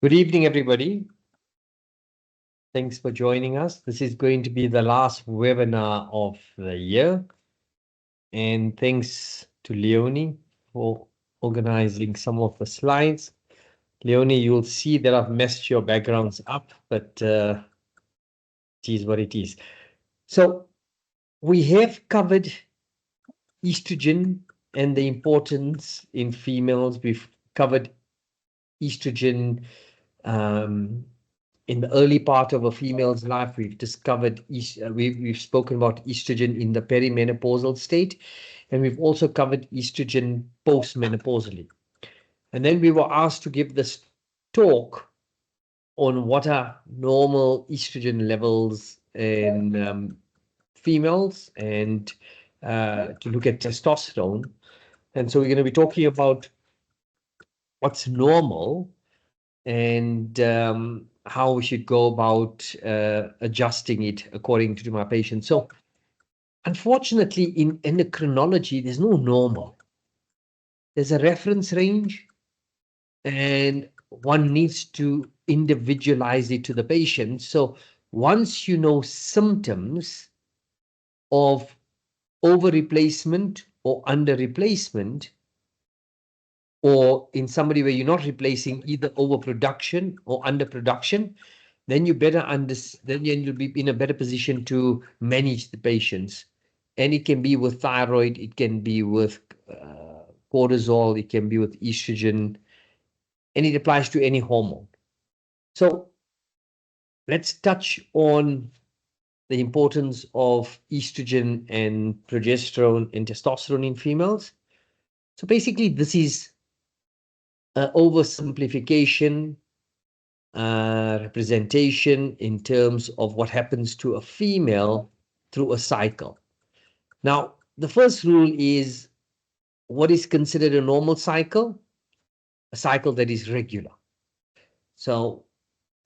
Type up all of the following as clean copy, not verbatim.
Good evening, everybody. Thanks for joining us. This is going to be the last webinar of the year. And thanks to Leonie for organizing some of the slides. Leonie, you'll see that I've messed your backgrounds up, but it is what it is. So we have covered estrogen and the importance in females. We've covered estrogen in the early part of a female's life. We've discovered, we've spoken about estrogen in the perimenopausal state, and we've also covered estrogen postmenopausally. And then we were asked to give this talk on what are normal estrogen levels in females and to look at testosterone. And so we're going to be talking about what's normal and how we should go about adjusting it according to my patient. So unfortunately, in endocrinology, there's no normal. There's a reference range, and one needs to individualize it to the patient. So once you know symptoms of over replacement or under replacement, or in somebody where you're not replacing either overproduction or underproduction, then you better understand, then you'll be in a better position to manage the patients. And it can be with thyroid, it can be with cortisol, it can be with estrogen, and it applies to any hormone. So let's touch on the importance of estrogen and progesterone and testosterone in females. So basically, this is an oversimplification representation in terms of what happens to a female through a cycle. Now, the first rule is what is considered a normal cycle? A cycle that is regular. So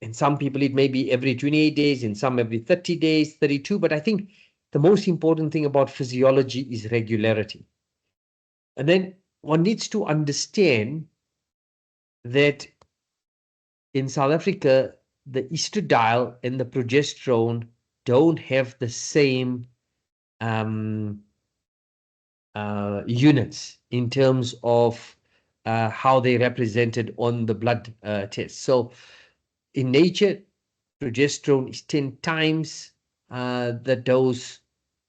in some people, it may be every 28 days, in some every 30 days, 32. But I think the most important thing about physiology is regularity. And then one needs to understand that in South Africa, the estradiol and the progesterone don't have the same units in terms of how they represented on the blood test. So in nature, progesterone is 10 times the dose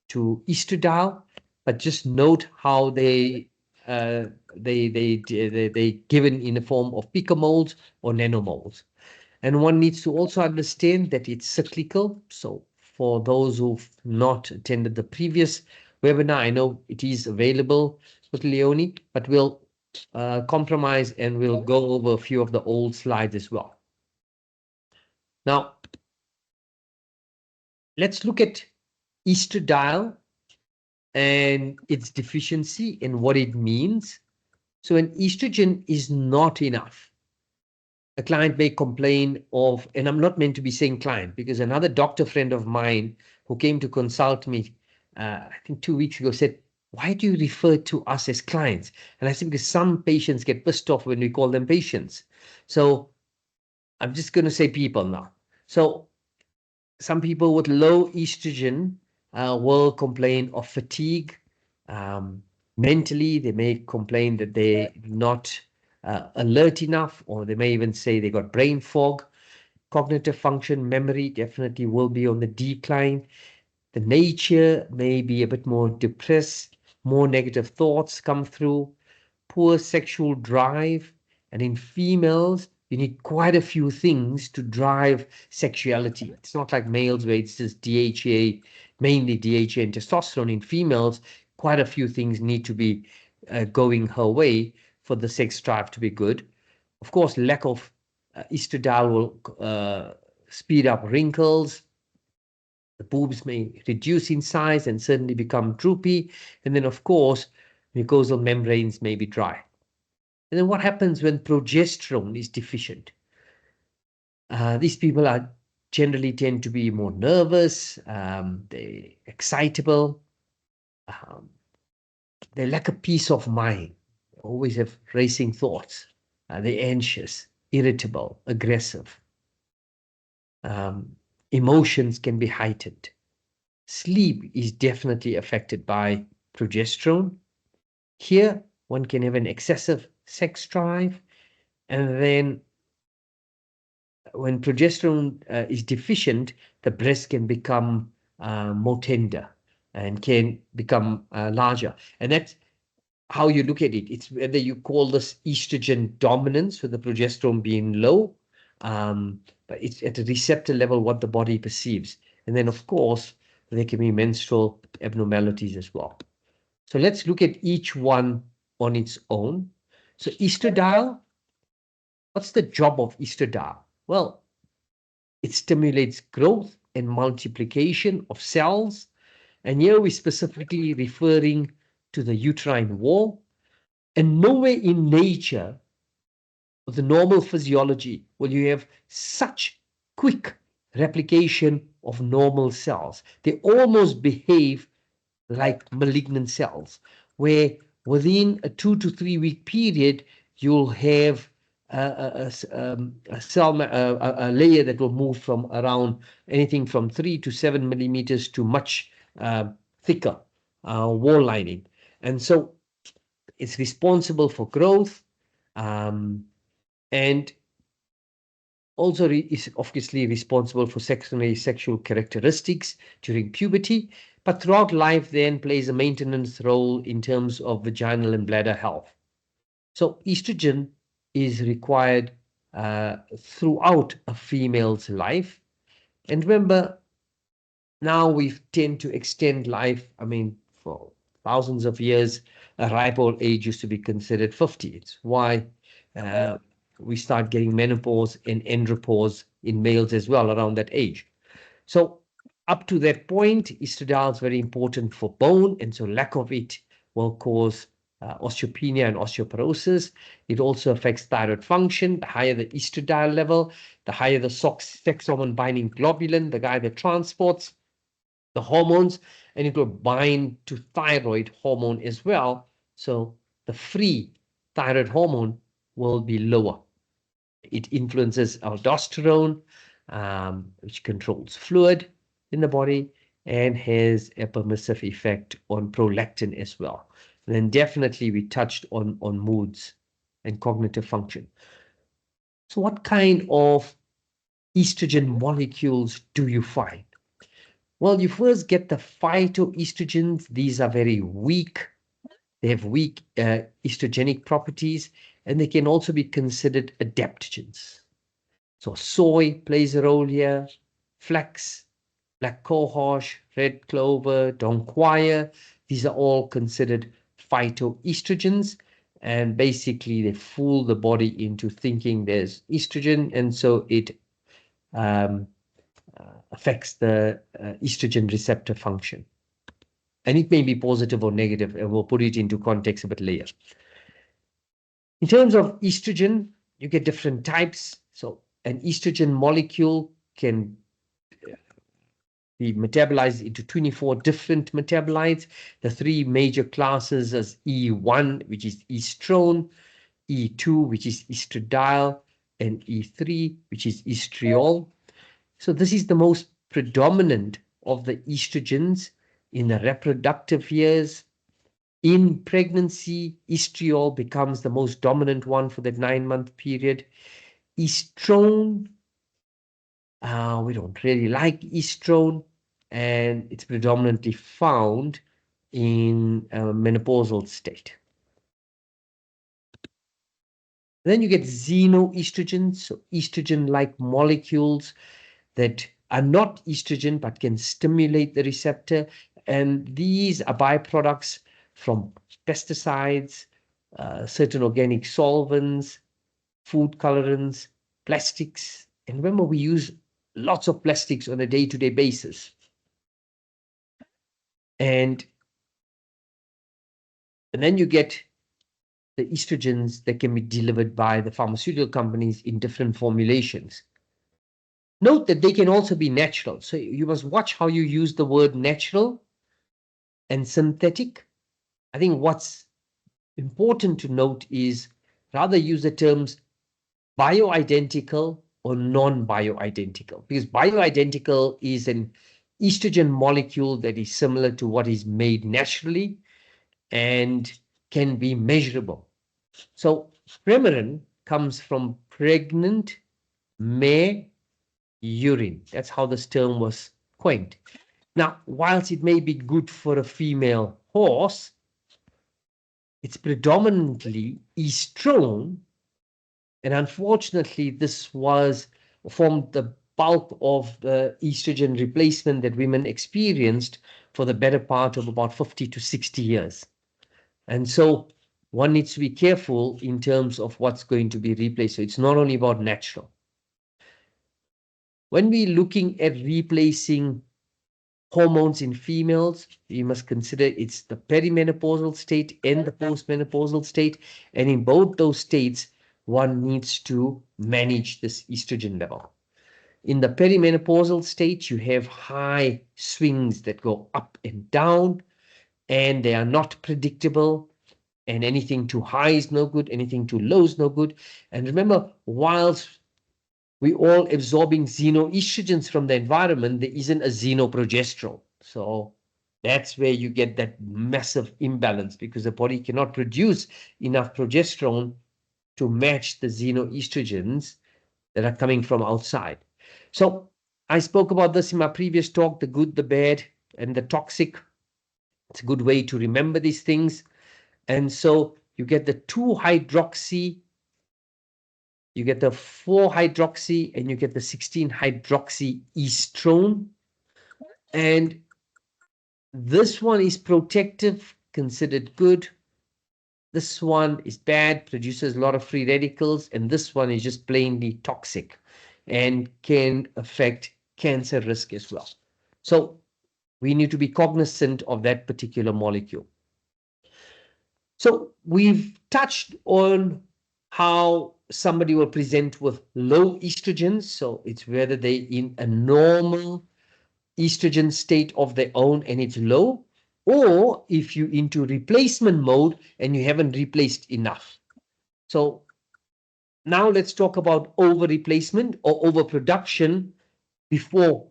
to estradiol, but just note how they given in the form of picomoles or nanomoles. And one needs to also understand that it's cyclical. So for those who've not attended the previous webinar, I know it is available with Leonie, but we'll compromise and we'll go over a few of the old slides as well. Now, let's look at estradiol and its deficiency and what it means. So an estrogen is not enough. A client may complain of, and I'm not meant to be saying client, because another doctor friend of mine who came to consult me, I think 2 weeks ago, said, why do you refer to us as clients? And I said, because some patients get pissed off when we call them patients. So I'm just going to say people now. So some people with low estrogen will complain of fatigue. Mentally, they may complain that they're not alert enough, or they may even say they got brain fog. Cognitive function, memory definitely will be on the decline. The nature may be a bit more depressed, more negative thoughts come through, poor sexual drive. And in females, you need quite a few things to drive sexuality. It's not like males where it's just DHA, mainly DHA and testosterone. In females, quite a few things need to be going her way for the sex drive to be good. Of course, lack of estradiol will speed up wrinkles. The boobs may reduce in size and certainly become droopy. And then, of course, mucosal membranes may be dry. And then what happens when progesterone is deficient? These people are generally tend to be more nervous, they're excitable, they lack a peace of mind, always have racing thoughts, they're anxious, irritable, aggressive. Emotions can be heightened. Sleep is definitely affected by progesterone. Here, one can have an excessive sex drive, and then when progesterone is deficient, the breast can become more tender and can become larger. And that's how you look at it. It's whether you call this estrogen dominance with the progesterone being low, but it's at a receptor level what the body perceives. And then, of course, there can be menstrual abnormalities as well. So let's look at each one on its own. So estradiol, what's the job of estradiol? Well, it stimulates growth and multiplication of cells. And here we're specifically referring to the uterine wall. And nowhere in nature, of the normal physiology, will you have such quick replication of normal cells. They almost behave like malignant cells, where within a 2 to 3 week period, you'll have a cell, a layer that will move from around anything from 3 to 7 millimeters to much thicker wall lining. And so it's responsible for growth, and also is obviously responsible for secondary sexual characteristics during puberty, but throughout life then plays a maintenance role in terms of vaginal and bladder health. So estrogen is required throughout a female's life. And remember, now we tend to extend life. I mean, for thousands of years, a ripe old age used to be considered 50. It's why we start getting menopause and andropause in males as well around that age. So up to that point, estradiol is very important for bone, and so lack of it will cause osteopenia and osteoporosis. It also affects thyroid function. The higher the estradiol level, the higher the sex hormone binding globulin, the guy that transports the hormones, and it will bind to thyroid hormone as well. So the free thyroid hormone will be lower. It influences aldosterone, which controls fluid in the body and has a permissive effect on prolactin as well. And then definitely we touched on moods and cognitive function. So what kind of estrogen molecules do you find? Well, you first get the phytoestrogens. These are very weak. They have weak estrogenic properties, and they can also be considered adaptogens. So soy plays a role here, flax, black cohosh, red clover, donquire. These are all considered phytoestrogens, and basically they fool the body into thinking there's estrogen, and so it affects the estrogen receptor function. And it may be positive or negative, and we'll put it into context a bit later. In terms of estrogen, you get different types. So an estrogen molecule can be metabolized into 24 different metabolites. The three major classes is E1, which is estrone, E2, which is estradiol, and E3, which is estriol. So this is the most predominant of the estrogens in the reproductive years. In pregnancy, estriol becomes the most dominant one for that 9-month period. Estrone, we don't really like estrone, and it's predominantly found in a menopausal state. Then you get xenoestrogens, so estrogen-like molecules that are not estrogen but can stimulate the receptor, and these are byproducts from pesticides, certain organic solvents, food colorants, plastics. And remember, we use lots of plastics on a day-to-day basis. And then you get the estrogens that can be delivered by the pharmaceutical companies in different formulations. Note that they can also be natural. So you must watch how you use the word natural and synthetic. I think what's important to note is rather use the terms bioidentical or non-bioidentical, because bioidentical is an estrogen molecule that is similar to what is made naturally and can be measurable. So Premarin comes from pregnant mare urine. That's how this term was coined. Now, whilst it may be good for a female horse, it's predominantly estrone, and unfortunately, this was formed the bulk of the estrogen replacement that women experienced for the better part of about 50 to 60 years. And so one needs to be careful in terms of what's going to be replaced. So it's not only about natural. When we're looking at replacing hormones in females, we must consider it's the perimenopausal state and the postmenopausal state. And in both those states, one needs to manage this estrogen level. In the perimenopausal state, you have high swings that go up and down, and they are not predictable. And anything too high is no good, anything too low is no good. And remember, whilst we all absorbing xenoestrogens from the environment, there isn't a xenoprogesterone. So that's where you get that massive imbalance, because the body cannot produce enough progesterone to match the xenoestrogens that are coming from outside. So I spoke about this in my previous talk, the good, the bad, and the toxic. It's a good way to remember these things. And so you get the 2-hydroxy, you get the 4-hydroxy, and you get the 16-hydroxy estrone. And this one is protective, considered good. This one is bad, produces a lot of free radicals. And this one is just plainly toxic and can affect cancer risk as well. So we need to be cognizant of that particular molecule. So we've touched on how somebody will present with low estrogens. So it's whether they're in a normal estrogen state of their own and it's low, or if you're into replacement mode and you haven't replaced enough. So now let's talk about over replacement or overproduction before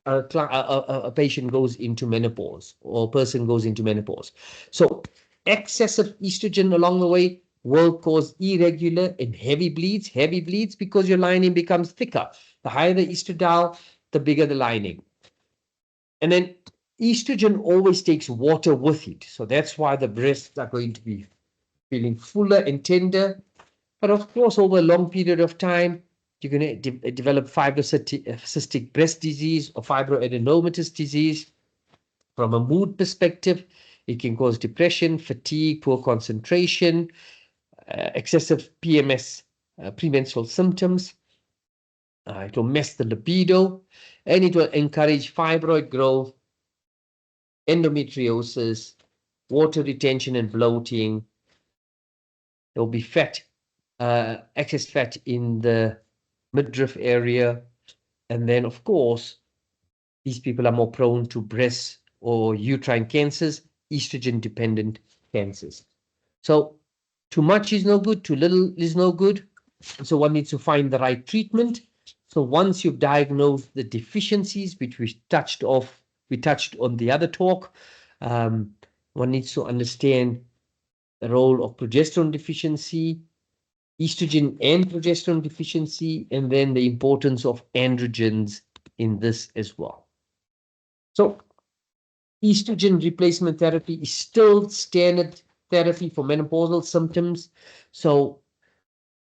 a patient goes into menopause or a person goes into menopause. So excessive estrogen along the way will cause irregular and heavy bleeds because your lining becomes thicker. The higher the estradiol, the bigger the lining. And then estrogen always takes water with it. So that's why the breasts are going to be feeling fuller and tender. But of course, over a long period of time, you're going to develop fibrocystic breast disease or fibroadenomatous disease. From a mood perspective, it can cause depression, fatigue, poor concentration, excessive PMS, premenstrual symptoms. It will mess the libido, and it will encourage fibroid growth, endometriosis, water retention and bloating. There will be fat, excess fat in the midriff area. And then, of course, these people are more prone to breast or uterine cancers, estrogen-dependent cancers. So too much is no good, too little is no good. So one needs to find the right treatment. So once you've diagnosed the deficiencies, which we touched on the other talk, one needs to understand the role of progesterone deficiency, estrogen and progesterone deficiency, and then the importance of androgens in this as well. So estrogen replacement therapy is still standard therapy for menopausal symptoms. So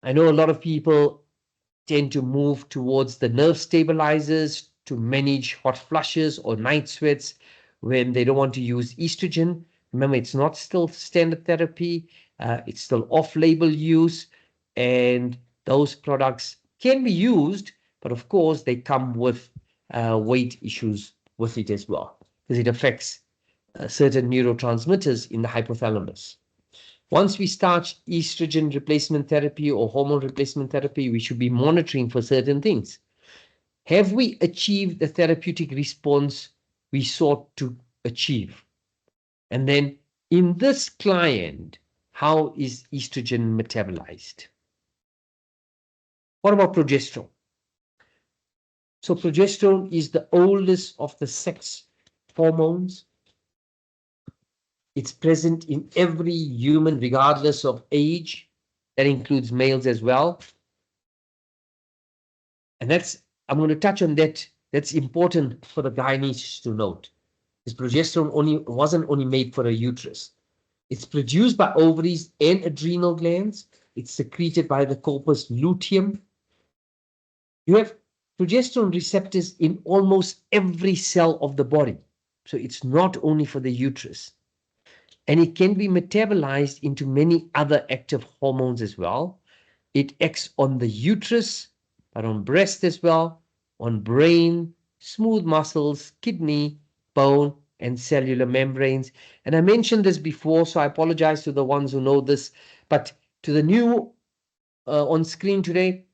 I know a lot of people tend to move towards the nerve stabilizers to manage hot flushes or night sweats when they don't want to use estrogen. Remember, it's not still standard therapy. It's still off-label use, and those products can be used, but of course they come with weight issues with it as well, because it affects certain neurotransmitters in the hypothalamus. Once we start estrogen replacement therapy or hormone replacement therapy, we should be monitoring for certain things. Have we achieved the therapeutic response we sought to achieve? And then in this client, how is estrogen metabolized? What about progesterone? So progesterone is the oldest of the sex hormones. It's present in every human, regardless of age. That includes males as well. And I'm going to touch on that. That's important for the gynae to note. This progesterone wasn't only made for a uterus. It's produced by ovaries and adrenal glands. It's secreted by the corpus luteum. You have progesterone receptors in almost every cell of the body. So it's not only for the uterus. And it can be metabolized into many other active hormones as well. It acts on the uterus, but on breast as well, on brain, smooth muscles, kidney, bone, and cellular membranes. And I mentioned this before, so I apologize to the ones who know this, but to the new on screen today,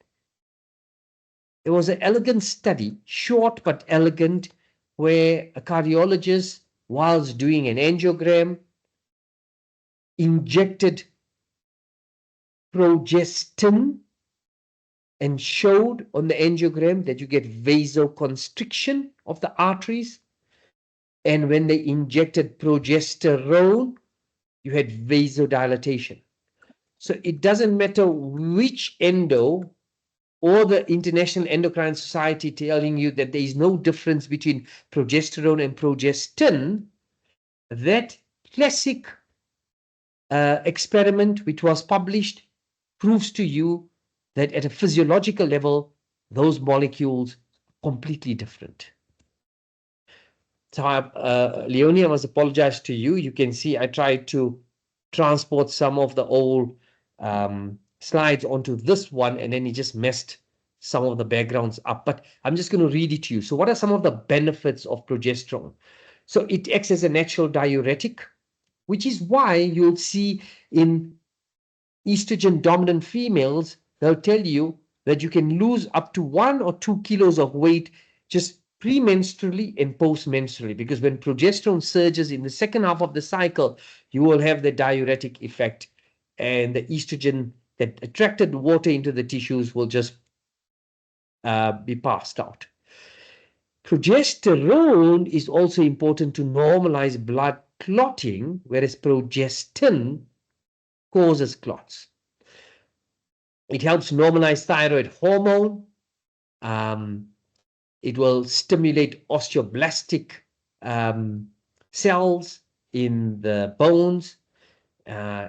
it was an elegant study, short but elegant, where a cardiologist, whilst doing an angiogram, injected progestin and showed on the angiogram that you get vasoconstriction of the arteries. And when they injected progesterone, you had vasodilatation. So it doesn't matter which endo or the International Endocrine Society telling you that there is no difference between progesterone and progestin. That classic experiment, which was published, proves to you that at a physiological level, those molecules are completely different. So, Leonie, I must apologize to you. You can see I tried to transport some of the old slides onto this one, and then he just messed some of the backgrounds up. But I'm just going to read it to you. So what are some of the benefits of progesterone? So it acts as a natural diuretic, which is why you'll see in estrogen dominant females, they'll tell you that you can lose up to 1 or 2 kilos of weight just premenstrually and postmenstrually, because when progesterone surges in the second half of the cycle, you will have the diuretic effect, and the estrogen that attracted water into the tissues will just be passed out. Progesterone is also important to normalize blood clotting, whereas progestin causes clots. It helps normalize thyroid hormone. It will stimulate osteoblastic cells in the bones,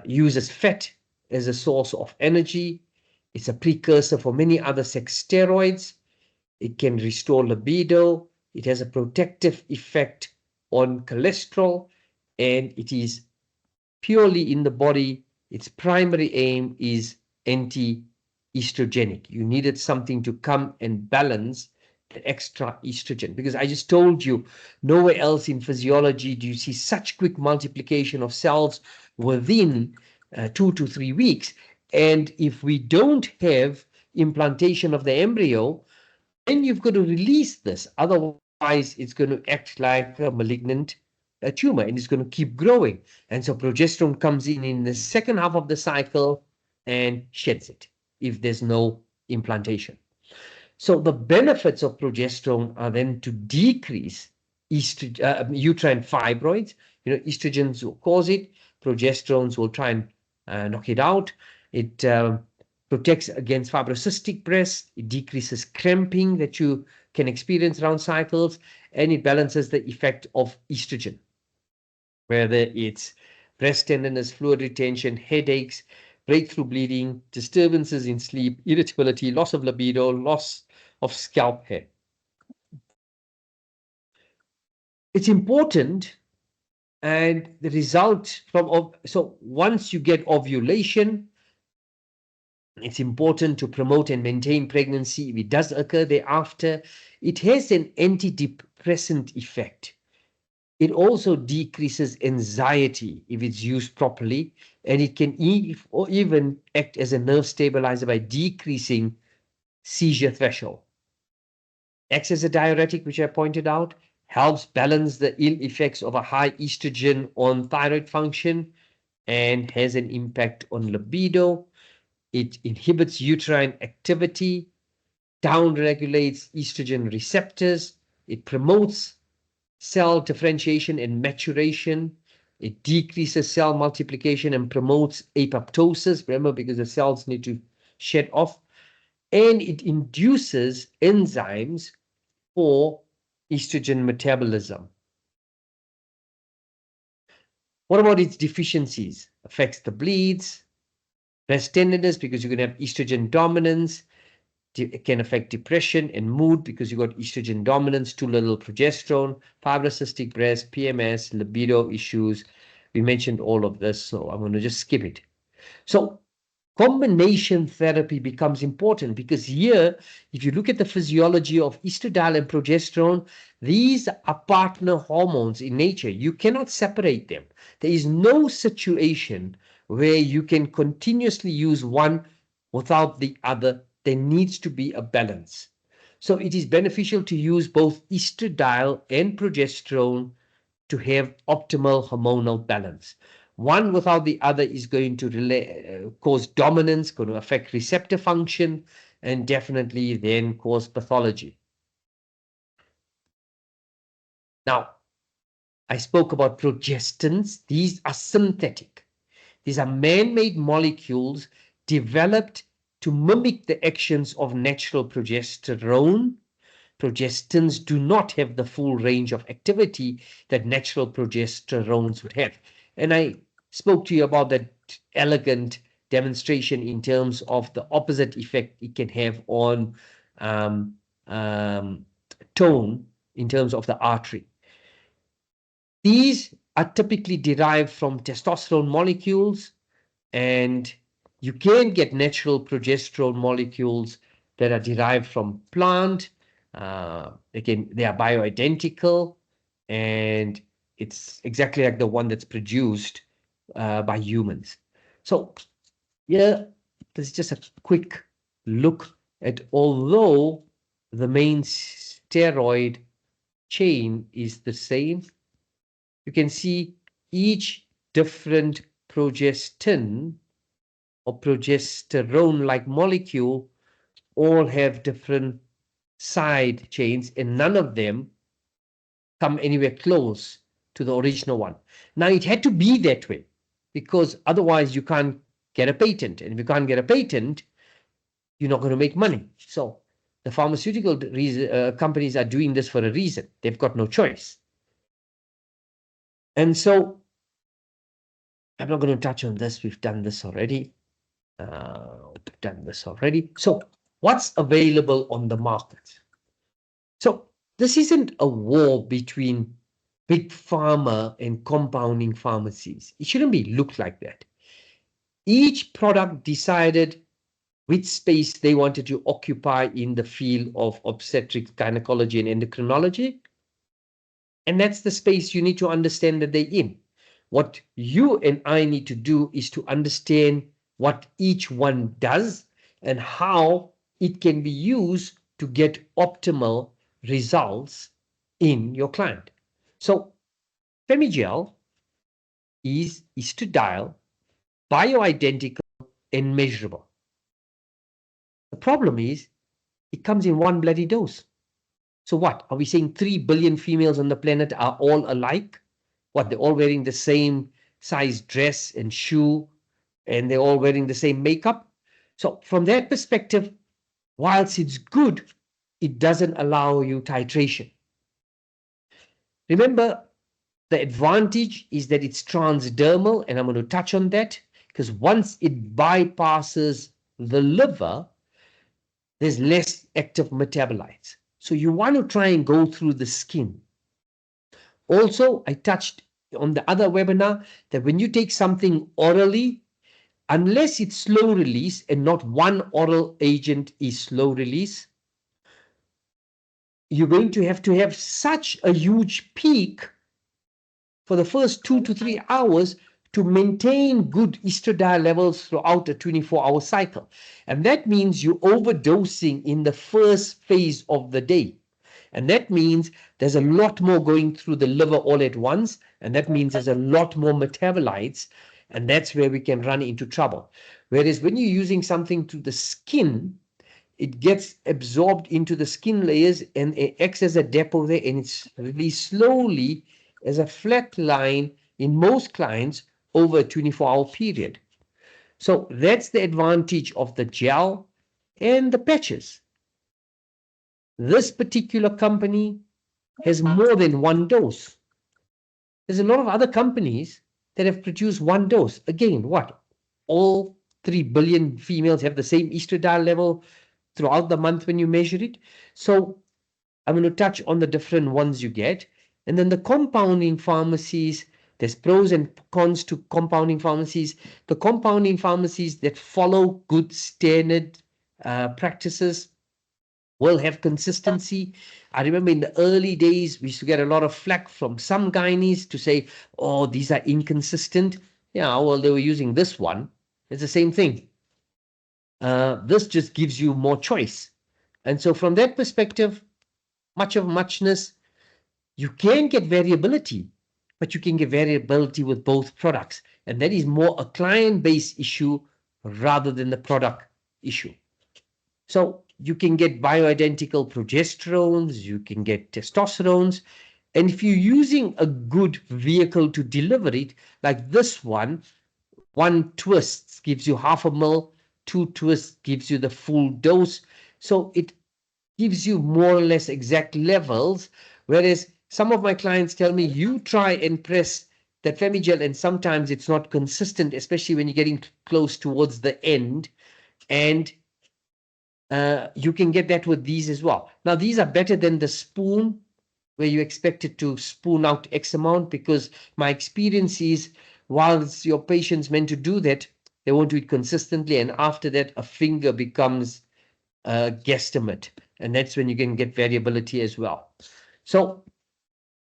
uses fat as a source of energy. It's a precursor for many other sex steroids. It can restore libido. It has a protective effect on cholesterol, and it is purely in the body. Its primary aim is anti-estrogenic. You needed something to come and balance the extra estrogen, because I just told you nowhere else in physiology do you see such quick multiplication of cells within 2 to 3 weeks. And if we don't have implantation of the embryo, then you've got to release this. Otherwise, it's going to act like a malignant tumor, and it's going to keep growing. And so progesterone comes in the second half of the cycle and sheds it if there's no implantation. So the benefits of progesterone are then to decrease uterine fibroids. Estrogens will cause it. Progesterones will try and knock it out. It protects against fibrocystic breast. It decreases cramping that you can experience around cycles, and it balances the effect of estrogen, whether it's breast tenderness, fluid retention, headaches, breakthrough bleeding, disturbances in sleep, irritability, loss of libido, loss of scalp hair. It's important, and the result from so once you get ovulation, it's important to promote and maintain pregnancy if it does occur thereafter. It has an antidepressant effect. It also decreases anxiety if it's used properly, and it can even act as a nerve stabilizer by decreasing seizure threshold. Acts as a diuretic, which I pointed out, helps balance the ill effects of a high estrogen on thyroid function, and has an impact on libido. It inhibits uterine activity, downregulates estrogen receptors. It promotes cell differentiation and maturation. It decreases cell multiplication and promotes apoptosis. Remember, because the cells need to shed off. And it induces enzymes for estrogen metabolism. What about its deficiencies? Affects the bleeds, breast tenderness because you're going to have estrogen dominance. It can affect depression and mood because you got estrogen dominance, too little progesterone, fibrocystic breast, PMS, libido issues. We mentioned all of this, so I'm going to just skip it. So combination therapy becomes important because here, if you look at the physiology of estradiol and progesterone, these are partner hormones in nature. You cannot separate them. There is no situation where you can continuously use one without the other. There needs to be a balance. So it is beneficial to use both estradiol and progesterone to have optimal hormonal balance. One without the other is going to cause dominance, going to affect receptor function, and definitely then cause pathology. Now, I spoke about progestins. These are synthetic. These are man-made molecules developed to mimic the actions of natural progesterone. Progestins do not have the full range of activity that natural progesterones would have. And I spoke to you about that elegant demonstration in terms of the opposite effect it can have on tone in terms of the artery. These are typically derived from testosterone molecules, and you can get natural progesterone molecules that are derived from plant. Again, they are bioidentical, and it's exactly like the one that's produced by humans. So yeah, this is just a quick look at, although the main steroid chain is the same, you can see each different progestin or progesterone-like molecule all have different side chains, and none of them come anywhere close to the original one. Now, it had to be that way because otherwise you can't get a patent. And if you can't get a patent, you're not going to make money. So the pharmaceutical companies are doing this for a reason. They've got no choice. And so I'm not going to touch on this. We've done this already. So what's available on the market? So this isn't a war between big pharma and compounding pharmacies. It shouldn't be looked like that. Each product decided which space they wanted to occupy in the field of obstetrics, gynecology, and endocrinology. And that's the space you need to understand that they're in. What you and I need to do is to understand what each one does and how it can be used to get optimal results in your client. So Femigel is estradiol, bioidentical and measurable. The problem is it comes in one bloody dose. So what? Are we saying 3 billion females on the planet are all alike? What, they're all wearing the same size dress and shoe, and they're all wearing the same makeup? So from that perspective, whilst it's good, it doesn't allow you titration. Remember, the advantage is that it's transdermal, and I'm going to touch on that, because once it bypasses the liver, there's less active metabolites. So you want to try and go through the skin. Also, I touched on the other webinar that when you take something orally, unless it's slow release, and not one oral agent is slow release, you're going to have such a huge peak for the first 2 to 3 hours to maintain good estradiol levels throughout a 24-hour cycle. And that means you're overdosing in the first phase of the day. And that means there's a lot more going through the liver all at once. And that means there's a lot more metabolites. And that's where we can run into trouble. Whereas when you're using something to the skin, it gets absorbed into the skin layers and it acts as a depot there, and it's released slowly as a flat line in most clients over a 24-hour period. So that's the advantage of the gel and the patches. This particular company has more than one dose. There's a lot of other companies that have produced one dose. Again, what? All 3 billion females have the same estradiol level throughout the month when you measure it. So I'm going to touch on the different ones you get. And then the compounding pharmacies, there's pros and cons to compounding pharmacies. The compounding pharmacies that follow good standard practices will have consistency. I remember in the early days, we used to get a lot of flack from some gynaes to say, oh, these are inconsistent. Yeah, well, they were using this one. It's the same thing. This just gives you more choice. And so from that perspective, much of muchness, you can get variability, but you can get variability with both products. And that is more a client-based issue rather than the product issue. So you can get bioidentical progesterones, you can get testosterones. And if you're using a good vehicle to deliver it, like this one twist gives you half a mil, two twists gives you the full dose. So it gives you more or less exact levels. Whereas some of my clients tell me, you try and press that Femigel, and sometimes it's not consistent, especially when you're getting close towards the end. And you can get that with these as well. Now, these are better than the spoon, where you expect it to spoon out X amount, because my experience is, whilst your patient's meant to do that, they won't do it consistently. And after that, a finger becomes a guesstimate. And that's when you can get variability as well. So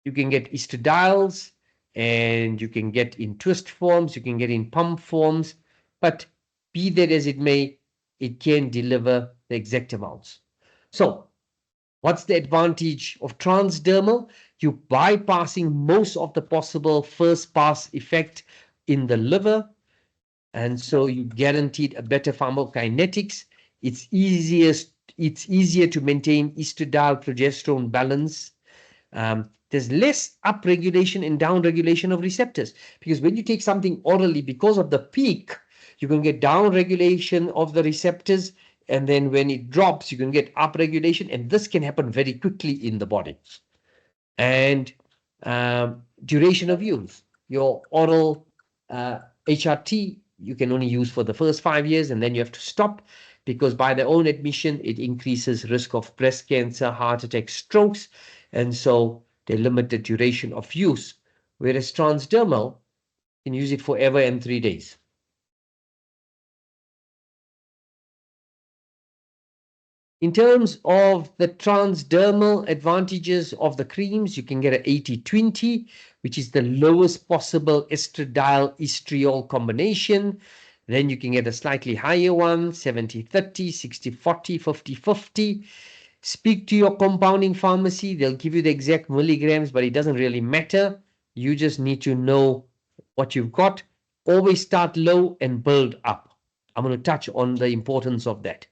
you can get estradiols, and you can get in twist forms, you can get in pump forms, but be that as it may, it can deliver the exact amounts. So what's the advantage of transdermal? You're bypassing most of the possible first pass effect in the liver, and so you guaranteed a better pharmacokinetics. It's easier to maintain estradiol progesterone balance. There's less upregulation and downregulation of receptors, because when you take something orally, because of the peak, you can get downregulation of the receptors, and then when it drops, you can get upregulation, and this can happen very quickly in the body. And duration of use. Your oral HRT, you can only use for the first 5 years, and then you have to stop, because by their own admission, it increases risk of breast cancer, heart attack, strokes, and so they limit the duration of use. Whereas transdermal, you can use it forever and 3 days. In terms of the transdermal advantages of the creams, you can get an 80-20, which is the lowest possible estradiol estriol combination. Then you can get a slightly higher one, 70-30, 60-40, 50-50. Speak to your compounding pharmacy. They'll give you the exact milligrams, but it doesn't really matter. You just need to know what you've got. Always start low and build up. I'm going to touch on the importance of that.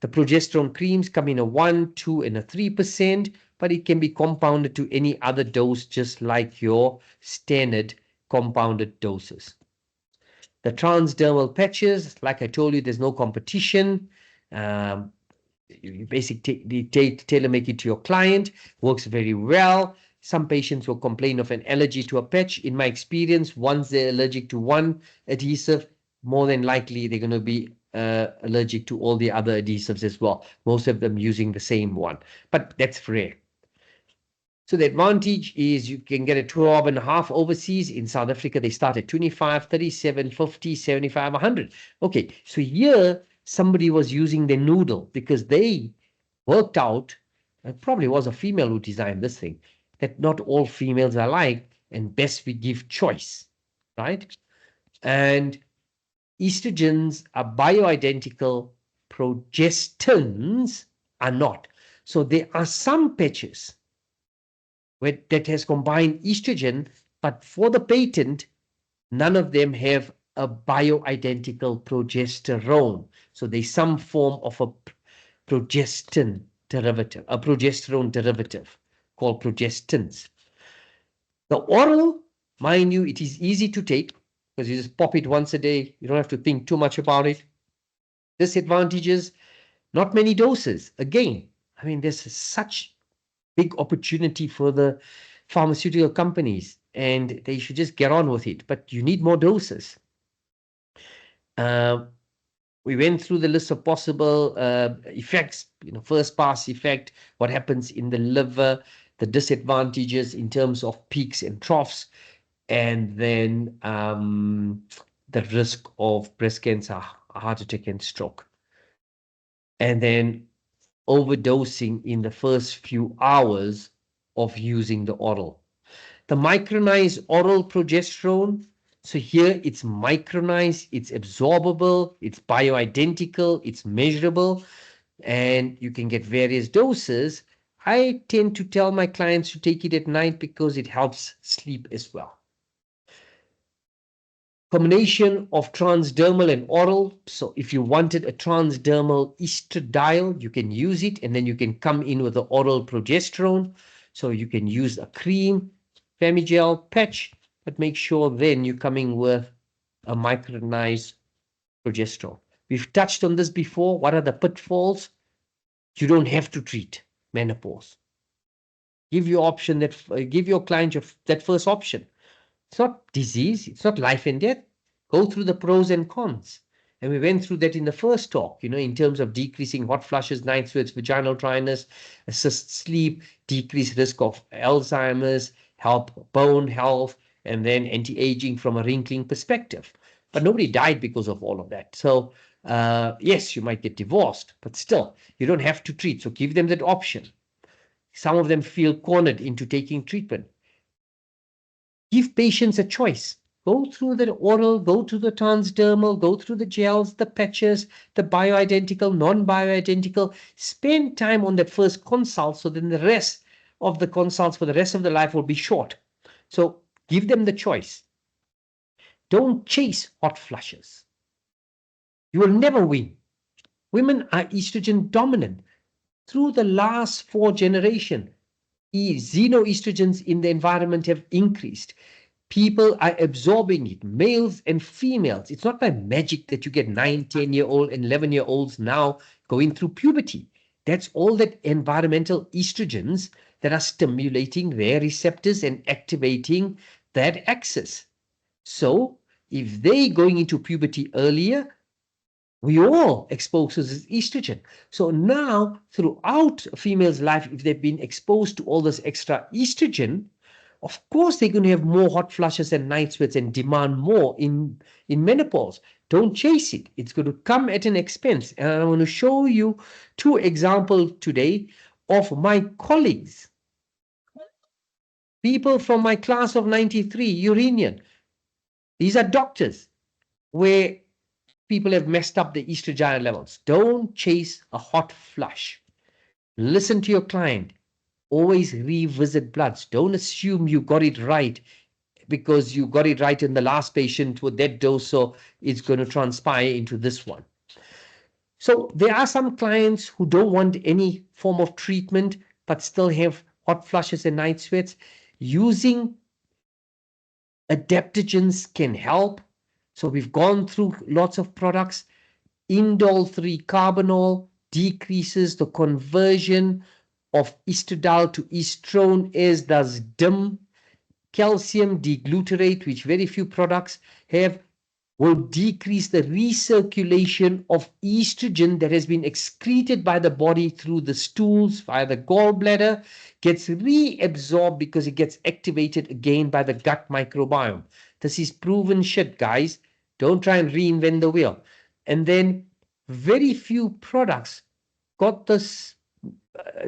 The progesterone creams come in a 1, 2, and a 3%, but it can be compounded to any other dose, just like your standard compounded doses. The transdermal patches, like I told you, there's no competition. You basically tailor make it to your client. Works very well. Some patients will complain of an allergy to a patch. In my experience, once they're allergic to one adhesive, more than likely they're going to be allergic to all the other adhesives as well. Most of them using the same one, but that's rare. So the advantage is you can get a 12.5 overseas. In South Africa, they start at 25, 37, 50, 75, 100. Okay, so here somebody was using the noodle, because they worked out, it probably was a female who designed this thing, that not all females are alike, and best we give choice, right? And estrogens are bioidentical, progestins are not. So there are some patches that has combined estrogen, but for the patent, none of them have a bioidentical progesterone. So there's some form of a progestin derivative, a progesterone derivative called progestins. The oral, mind you, it is easy to take because you just pop it once a day. You don't have to think too much about it. Disadvantages, not many doses. Again, I mean, there's such big opportunity for the pharmaceutical companies and they should just get on with it. But you need more doses. We went through the list of possible effects, first pass effect, what happens in the liver, the disadvantages in terms of peaks and troughs, and then the risk of breast cancer, heart attack, and stroke. And then overdosing in the first few hours of using the oral. The micronized oral progesterone. So here it's micronized, it's absorbable, it's bioidentical, it's measurable, and you can get various doses. I tend to tell my clients to take it at night because it helps sleep as well. Combination of transdermal and oral. So if you wanted a transdermal estradiol, you can use it, and then you can come in with the oral progesterone. So you can use a cream, Femigel, patch, but make sure then you're coming with a micronized progesterone. We've touched on this before. What are the pitfalls? You don't have to treat menopause. Give your client that first option. It's not disease, it's not life and death. Go through the pros and cons. And we went through that in the first talk, in terms of decreasing hot flushes, night sweats, vaginal dryness, assist sleep, decrease risk of Alzheimer's, help bone health, and then anti-aging from a wrinkling perspective. But nobody died because of all of that. So yes, you might get divorced, but still, you don't have to treat. So give them that option. Some of them feel cornered into taking treatment. Give patients a choice. Go through the oral, go to the transdermal, go through the gels, the patches, the bioidentical, non-bioidentical. Spend time on that first consult so then the rest of the consults for the rest of the life will be short. So give them the choice. Don't chase hot flushes. You will never win. Women are estrogen dominant. Through the last 4 generations, xenoestrogens in the environment have increased. People are absorbing it, males and females. It's not by magic that you get 9, 10-year-old and 11-year-olds now going through puberty. That's all that environmental estrogens that are stimulating their receptors and activating that axis. So if they're going into puberty earlier, we all exposed to this estrogen. So now, throughout a female's life, if they've been exposed to all this extra estrogen, of course they're going to have more hot flushes and night sweats and demand more in menopause. Don't chase it. It's going to come at an expense. And I want to show you 2 examples today of my colleagues, people from my class of 93, Uranian. These are doctors where people have messed up the estrogen levels. Don't chase a hot flush. Listen to your client. Always revisit bloods. Don't assume you got it right because you got it right in the last patient with that dose, so it's going to transpire into this one. So there are some clients who don't want any form of treatment but still have hot flushes and night sweats. Using adaptogens can help. So we've gone through lots of products. Indole 3-carbinol decreases the conversion of estradiol to estrone, as does DIM. Calcium deglutarate, which very few products have, will decrease the recirculation of estrogen that has been excreted by the body through the stools via the gallbladder, gets reabsorbed because it gets activated again by the gut microbiome. This is proven shit, guys. Don't try and reinvent the wheel. And then very few products got this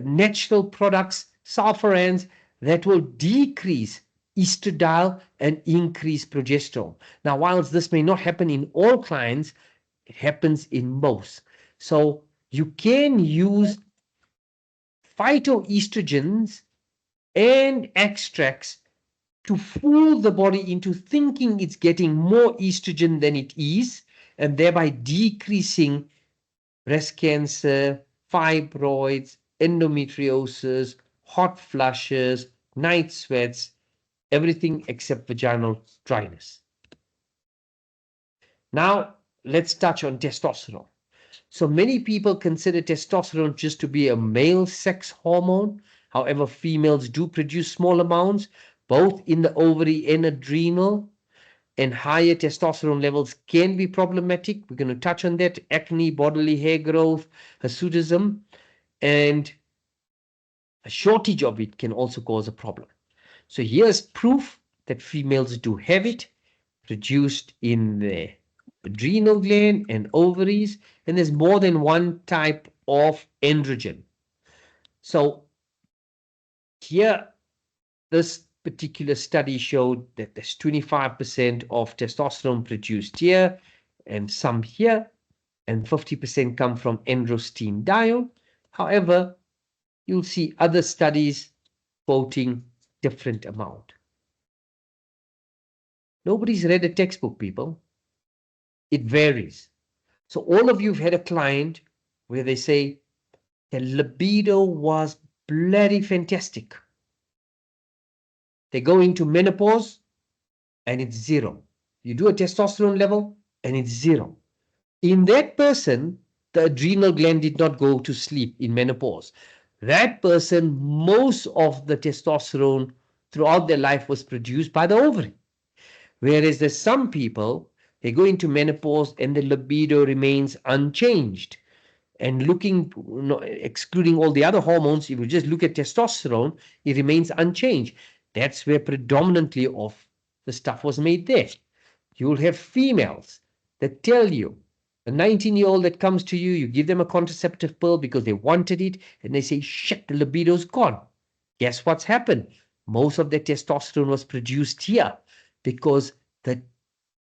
natural products, sulfurans, that will decrease estradiol and increase progesterone. Now, whilst this may not happen in all clients, it happens in most. So you can use phytoestrogens and extracts to fool the body into thinking it's getting more estrogen than it is, and thereby decreasing breast cancer, fibroids, endometriosis, hot flushes, night sweats, everything except vaginal dryness. Now, let's touch on testosterone. So many people consider testosterone just to be a male sex hormone. However, females do produce small amounts, both in the ovary and adrenal, and higher testosterone levels can be problematic. We're going to touch on that: acne, bodily hair growth, hirsutism, and a shortage of it can also cause a problem. So here's proof that females do have it produced in the adrenal gland and ovaries, and there's more than one type of androgen. So here, this particular study showed that there's 25% of testosterone produced here and some here, and 50% come from androstenedione. However, you'll see other studies quoting different amount. Nobody's read a textbook, people. It varies. So all of you have had a client where they say the libido was bloody fantastic. They go into menopause and it's zero. You do a testosterone level and it's zero. In that person, the adrenal gland did not go to sleep in menopause. That person, most of the testosterone throughout their life was produced by the ovary. Whereas there's some people, they go into menopause and the libido remains unchanged. And looking, excluding all the other hormones, if you just look at testosterone, it remains unchanged. That's where predominantly of the stuff was made there. You'll have females that tell you, a 19-year-old that comes to you, you give them a contraceptive pill because they wanted it, and they say, shit, the libido's gone. Guess what's happened? Most of their testosterone was produced here because the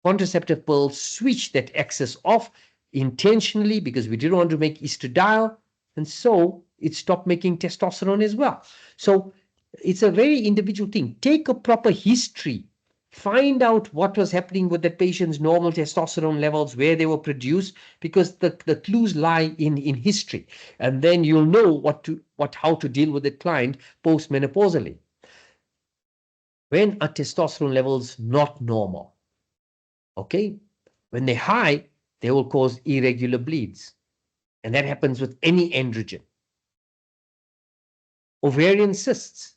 contraceptive pill switched that excess off intentionally because we didn't want to make estradiol, and so it stopped making testosterone as well. So it's a very individual thing. Take a proper history. Find out what was happening with that patient's normal testosterone levels, where they were produced, because the clues lie in history. And then you'll know how to deal with the client postmenopausally. When are testosterone levels not normal? Okay, when they're high, they will cause irregular bleeds. And that happens with any androgen. Ovarian cysts.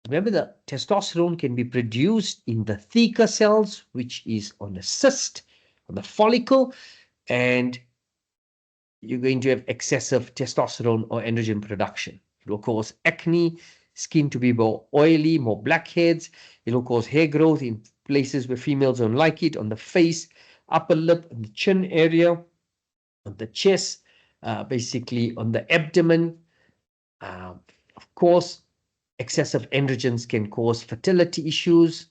Remember, the testosterone can be produced in the theca cells, which is on the cyst, on the follicle, and you're going to have excessive testosterone or androgen production. It will cause acne, skin to be more oily, more blackheads. It will cause hair growth in places where females don't like it, on the face, upper lip, on the chin area, on the chest, basically on the abdomen. Of course, excessive androgens can cause fertility issues,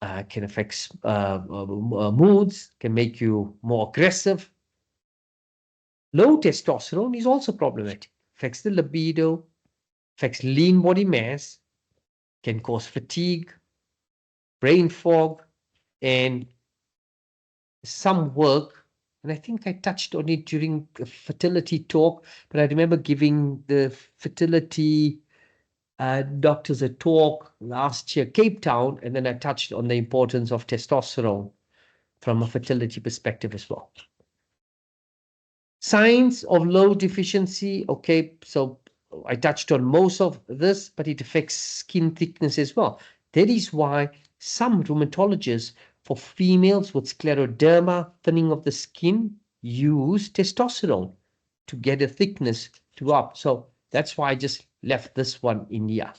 can affect moods, can make you more aggressive. Low testosterone is also problematic. Affects the libido, affects lean body mass, can cause fatigue, brain fog, and some work. And I think I touched on it during a fertility talk, but I remember giving the fertility doctors a talk last year, Cape Town, and then I touched on the importance of testosterone from a fertility perspective as well. Signs of low deficiency. Okay, so I touched on most of this, but it affects skin thickness as well. That is why some rheumatologists for females with scleroderma, thinning of the skin, use testosterone to get a thickness to up. So that's why I just left this one in here.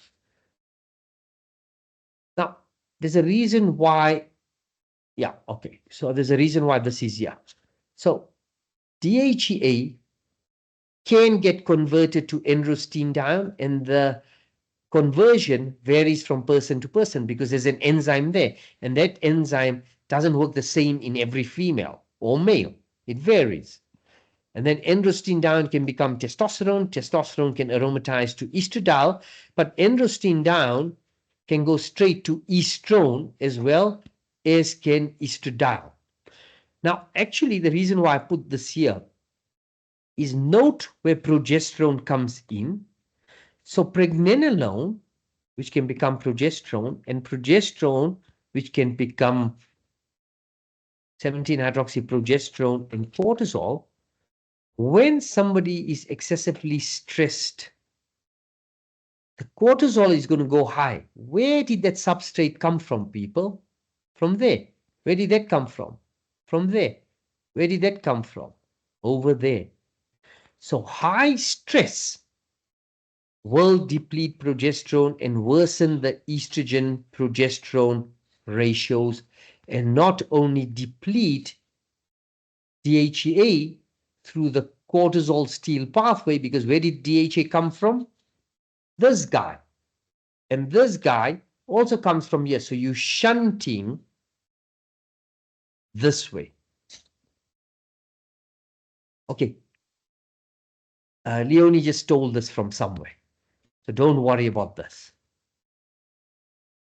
Now, there's a reason why, yeah, okay. So there's a reason why this is here. So DHEA can get converted to androstenedione, and the conversion varies from person to person because there's an enzyme there, and that enzyme doesn't work the same in every female or male. It varies. And then androstenedione can become testosterone. Testosterone can aromatize to estradiol, but androstenedione can go straight to estrone as well as can estradiol. Now, actually, the reason why I put this here is note where progesterone comes in. So pregnenolone, which can become progesterone, and progesterone, which can become 17-hydroxyprogesterone and cortisol, when somebody is excessively stressed, the cortisol is going to go high. Where did that substrate come from, people? From there. Where did that come from? From there. Where did that come from? Over there. So high stress will deplete progesterone and worsen the estrogen progesterone ratios, and not only deplete DHEA through the cortisol steal pathway, because where did DHA come from? This guy. And this guy also comes from here. So you shunting this way. Okay. Leonie just stole this from somewhere. So don't worry about this.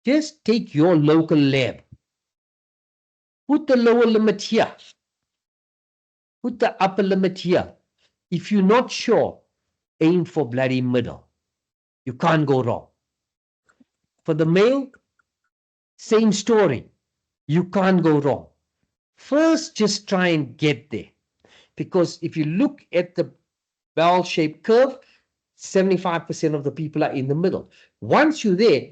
Just take your local lab. Put the lower limit here. Put the upper limit here. If you're not sure, aim for bloody middle. You can't go wrong. For the male, same story. You can't go wrong. First, just try and get there. Because if you look at the bell-shaped curve, 75% of the people are in the middle. Once you're there,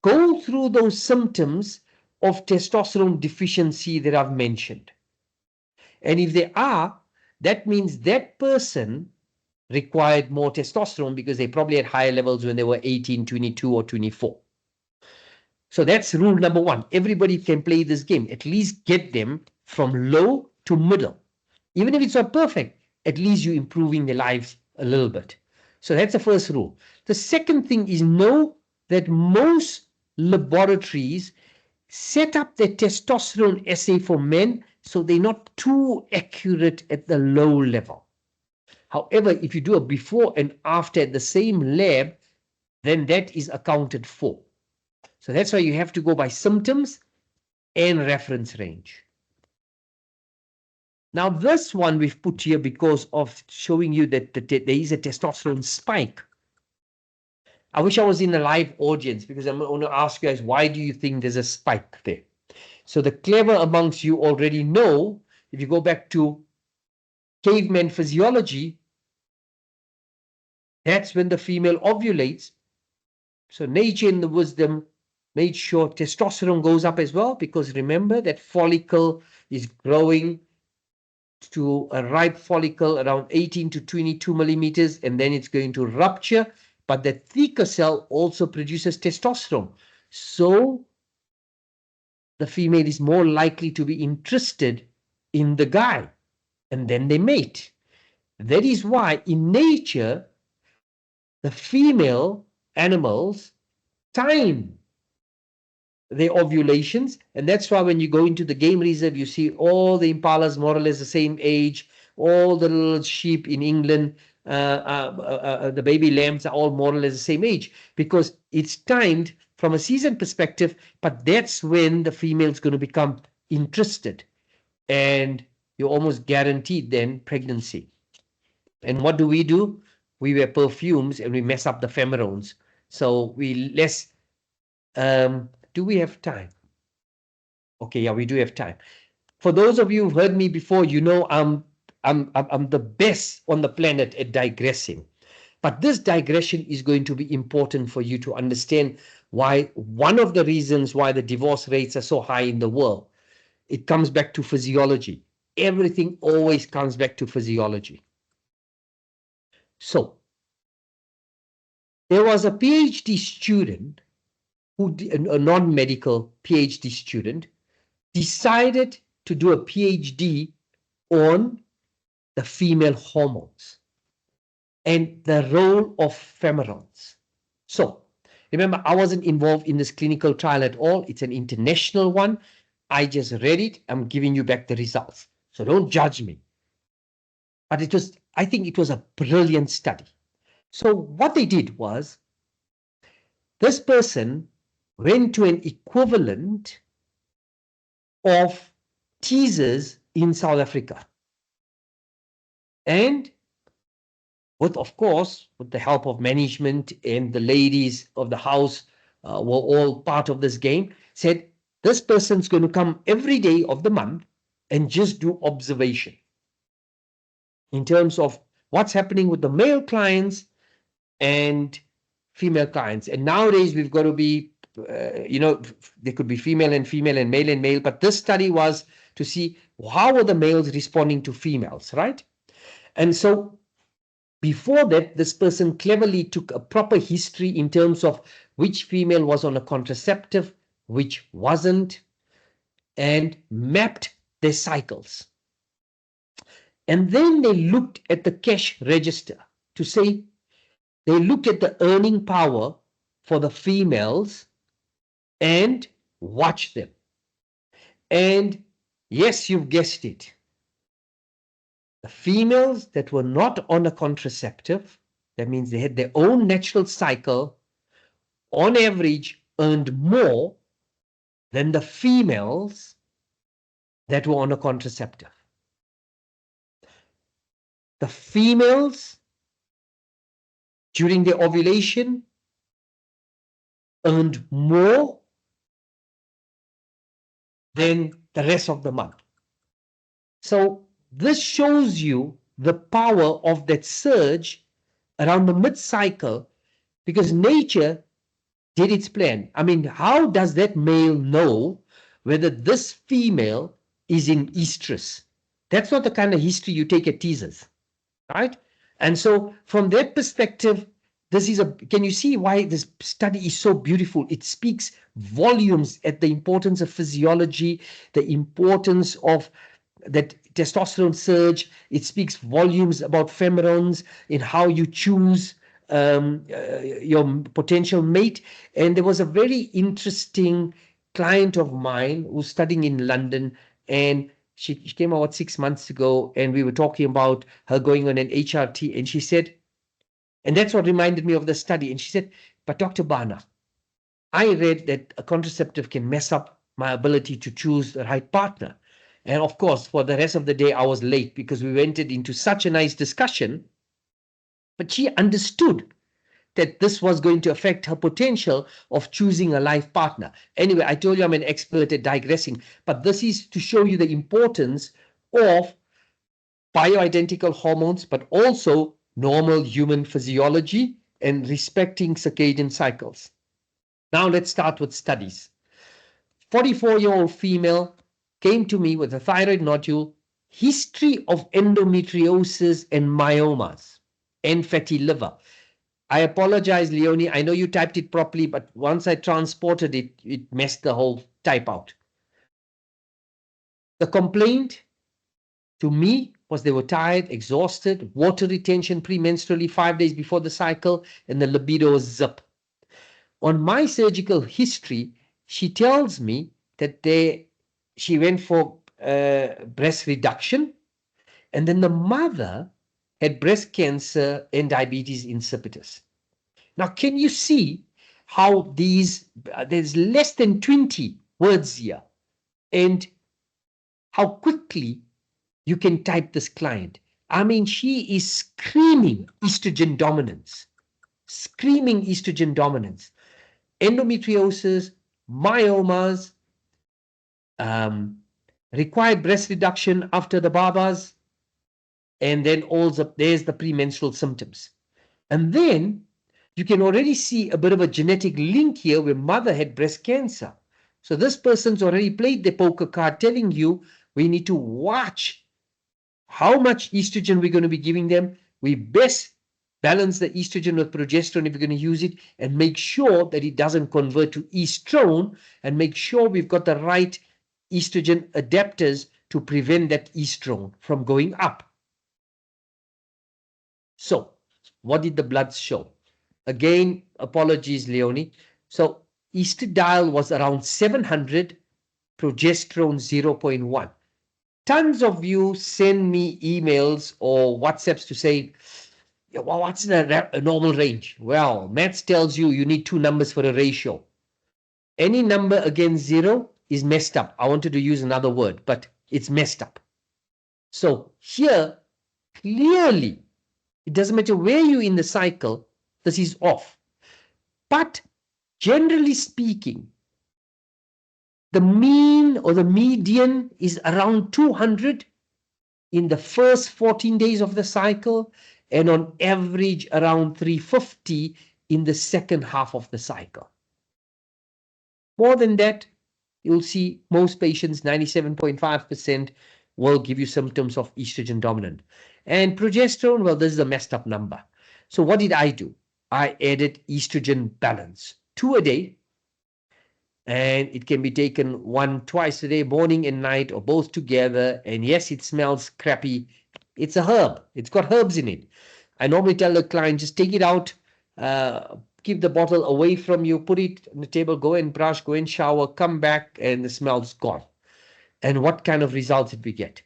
go through those symptoms of testosterone deficiency that I've mentioned. And if they are, that means that person required more testosterone because they probably had higher levels when they were 18, 22, or 24. So that's rule number one. Everybody can play this game. At least get them from low to middle. Even if it's not perfect, at least you're improving their lives a little bit. So that's the first rule. The second thing is know that most laboratories set up their testosterone assay for men so they're not too accurate at the low level. However, if you do a before and after at the same lab, then that is accounted for. So that's why you have to go by symptoms and reference range. Now, this one we've put here because of showing you that there is a testosterone spike. I wish I was in a live audience because I'm going to ask you guys, why do you think there's a spike there? So the clever amongst you already know, if you go back to caveman physiology, that's when the female ovulates. So nature in the wisdom made sure testosterone goes up as well, because remember that follicle is growing to a ripe follicle around 18 to 22 millimeters, and then it's going to rupture. But the thicker cell also produces testosterone. So the female is more likely to be interested in the guy, and then they mate. That is why in nature, the female animals time their ovulations, and that's why when you go into the game reserve, you see all the impalas more or less the same age, all the little sheep in England, the baby lambs are all more or less the same age, because it's timed from a season perspective, but that's when the female is going to become interested, and you're almost guaranteed then pregnancy. And what do? We wear perfumes and we mess up the pheromones. So we less. Do we have time? Okay, yeah, we do have time. For those of you who've heard me before, you know I'm the best on the planet at digressing. But this digression is going to be important for you to understand why one of the reasons why the divorce rates are so high in the world. It comes back to physiology. Everything always comes back to physiology. So there was a PhD student, a non-medical PhD student, decided to do a PhD on the female hormones and the role of pheromones. So remember, I wasn't involved in this clinical trial at all. It's an international one. I just read it. I'm giving you back the results. So don't judge me. But I think it was a brilliant study. So what they did was, this person went to an equivalent of teasers in South Africa. And of course, with the help of management and the ladies of the house were all part of this game, said, this person's going to come every day of the month and just do observation in terms of what's happening with the male clients and female clients. And nowadays we've got to be, there could be female and male, but this study was to see how are the males responding to females, right? And so before that, this person cleverly took a proper history in terms of which female was on a contraceptive, which wasn't, and mapped their cycles. And then they looked at the cash register to say, they looked at the earning power for the females and watched them. And yes, you've guessed it. The females that were not on a contraceptive, that means they had their own natural cycle, on average earned more than the females that were on a contraceptive. The females during their ovulation earned more than the rest of the month. So this shows you the power of that surge around the mid-cycle, because nature did its plan. I mean, how does that male know whether this female is in estrus? That's not the kind of history you take at teasers, right? And so from that perspective, this is can you see why this study is so beautiful? It speaks volumes at the importance of physiology, the importance of that testosterone surge. It speaks volumes about pheromones in how you choose your potential mate. And there was a very interesting client of mine who's studying in London, and she came about 6 months ago, and we were talking about her going on an HRT, and she said, and that's what reminded me of the study, and she said, but Dr. Bana, I read that a contraceptive can mess up my ability to choose the right partner. And of course, for the rest of the day, I was late because we went into such a nice discussion. But she understood that this was going to affect her potential of choosing a life partner. Anyway, I told you I'm an expert at digressing, but this is to show you the importance of bioidentical hormones, but also normal human physiology and respecting circadian cycles. Now let's start with studies. 44-year-old female came to me with a thyroid nodule, history of endometriosis and myomas, and fatty liver. I apologize, Leonie. I know you typed it properly, but once I transported it, it messed the whole type out. The complaint to me was they were tired, exhausted, water retention premenstrually 5 days before the cycle, and the libido was zip. On my surgical history, she tells me that she went for breast reduction, and then the mother had breast cancer and diabetes insipidus. Now, can you see how there's less than 20 words here, and how quickly you can type this client? I mean, she is screaming estrogen dominance, endometriosis, myomas, required breast reduction after the babas, and then also there's the premenstrual symptoms. And then you can already see a bit of a genetic link here where mother had breast cancer. So this person's already played the poker card telling you we need to watch how much estrogen we're going to be giving them. We best balance the estrogen with progesterone if we're going to use it, and make sure that it doesn't convert to estrone, and make sure we've got the right estrogen adapters to prevent that estrone from going up. So what did the bloods show? Again, apologies, Leonie. So estradiol was around 700, progesterone 0.1. Tons of you send me emails or WhatsApps to say, well, what's the normal range? Well, maths tells you you need two numbers for a ratio. Any number against 0 is messed up. I wanted to use another word, but it's messed up. So here, clearly, it doesn't matter where you're in the cycle, this is off. But generally speaking, the mean or the median is around 200 in the first 14 days of the cycle, and on average around 350 in the second half of the cycle. More than that, you'll see most patients, 97.5%, will give you symptoms of estrogen dominant. And progesterone, well, this is a messed up number. So what did I do? I added estrogen balance, 2 a day, and it can be taken 1 twice a day, morning and night, or both together. And yes, it smells crappy. It's a herb. It's got herbs in it. I normally tell the client, just take it out, keep the bottle away from you, put it on the table, go and brush, go and shower, come back, and the smell's gone. And what kind of results did we get?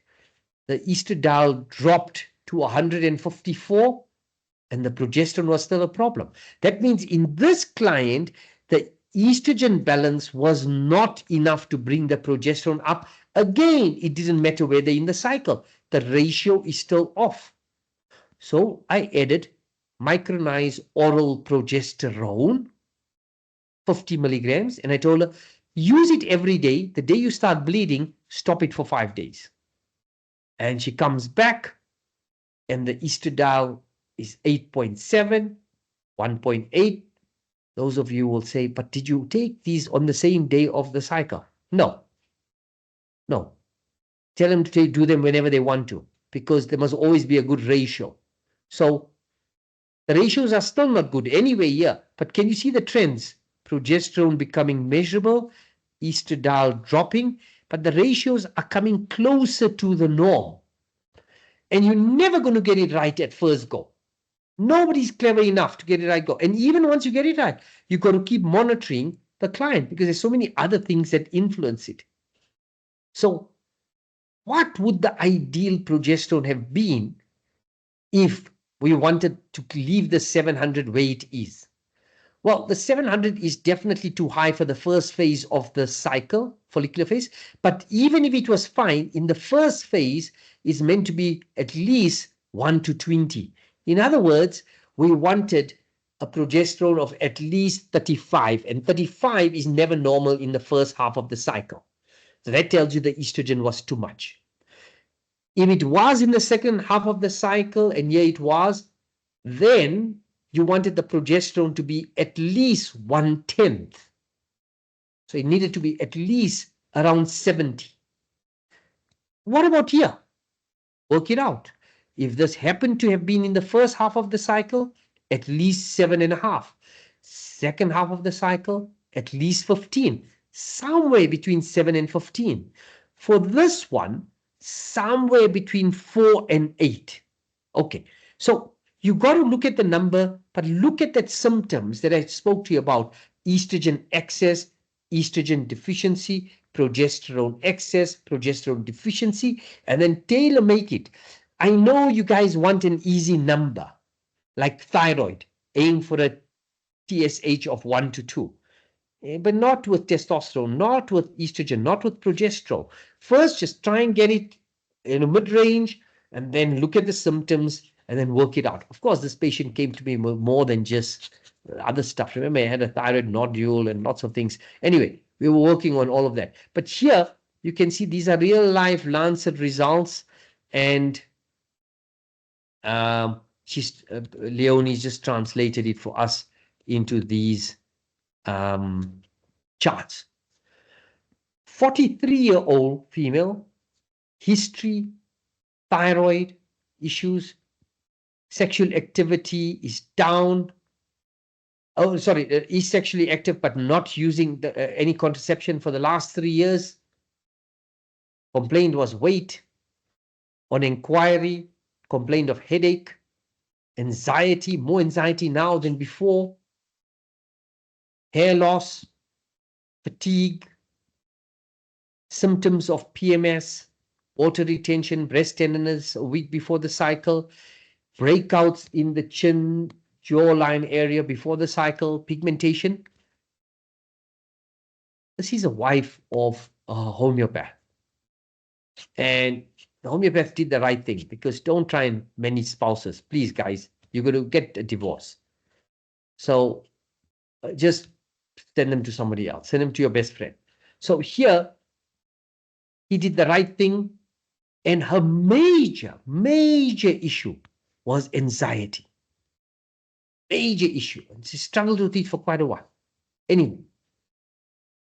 The estradiol dropped to 154, and the progesterone was still a problem. That means in this client, the estrogen balance was not enough to bring the progesterone up. Again, it didn't matter where they're in the cycle. The ratio is still off. So I added micronized oral progesterone, 50 milligrams, and I told her, use it every day. The day you start bleeding, stop it for 5 days. And she comes back, and the estradiol is 8.7, 1.8. Those of you will say, but did you take these on the same day of the cycle? No. No. Tell them to do them whenever they want to, because there must always be a good ratio. So the ratios are still not good anyway here, but can you see the trends? Progesterone becoming measurable, estradiol dropping, but the ratios are coming closer to the norm. And you're never going to get it right at first go. Nobody's clever enough to get it right go. And even once you get it right, you've got to keep monitoring the client because there's so many other things that influence it. So what would the ideal progesterone have been if we wanted to leave the 700 where it is? Well, the 700 is definitely too high for the first phase of the cycle, follicular phase. But even if it was fine, in the first phase is meant to be at least 1 to 20. In other words, we wanted a progesterone of at least 35, and 35 is never normal in the first half of the cycle. So that tells you the estrogen was too much. If it was in the second half of the cycle, and yeah, it was, then you wanted the progesterone to be at least 1/10. So it needed to be at least around 70. What about here? Work it out. If this happened to have been in the first half of the cycle, at least 7.5. Second half of the cycle, at least 15. Somewhere between 7 and 15. For this one, somewhere between 4 and 8. Okay, so you got to look at the number, but look at that symptoms that I spoke to you about: estrogen excess, estrogen deficiency, progesterone excess, progesterone deficiency, and then tailor make it. I know you guys want an easy number, like thyroid, aim for a TSH of 1 to 2. But not with testosterone, not with estrogen, not with progesterone. First, just try and get it in a mid-range, and then look at the symptoms, and then work it out. Of course, this patient came to me more than just other stuff. Remember, I had a thyroid nodule and lots of things. Anyway, we were working on all of that. But here, you can see these are real-life Lancet results, and Leonie's just translated it for us into these charts. 43-year-old female, history, thyroid issues, sexual activity is down. Oh, sorry, is sexually active but not using any contraception for the last 3 years. Complaint was weight. On inquiry, complained of headache, anxiety, more anxiety now than before, hair loss, fatigue, symptoms of PMS, water retention, breast tenderness a week before the cycle, breakouts in the chin, jawline area before the cycle, pigmentation. This is a wife of a homeopath. And the homeopath did the right thing, because don't try and many spouses. Please, guys, you're going to get a divorce. So just send them to somebody else. Send them to your best friend. So here, he did the right thing. And her major issue was anxiety. Major issue. And she struggled with it for quite a while. Anyway,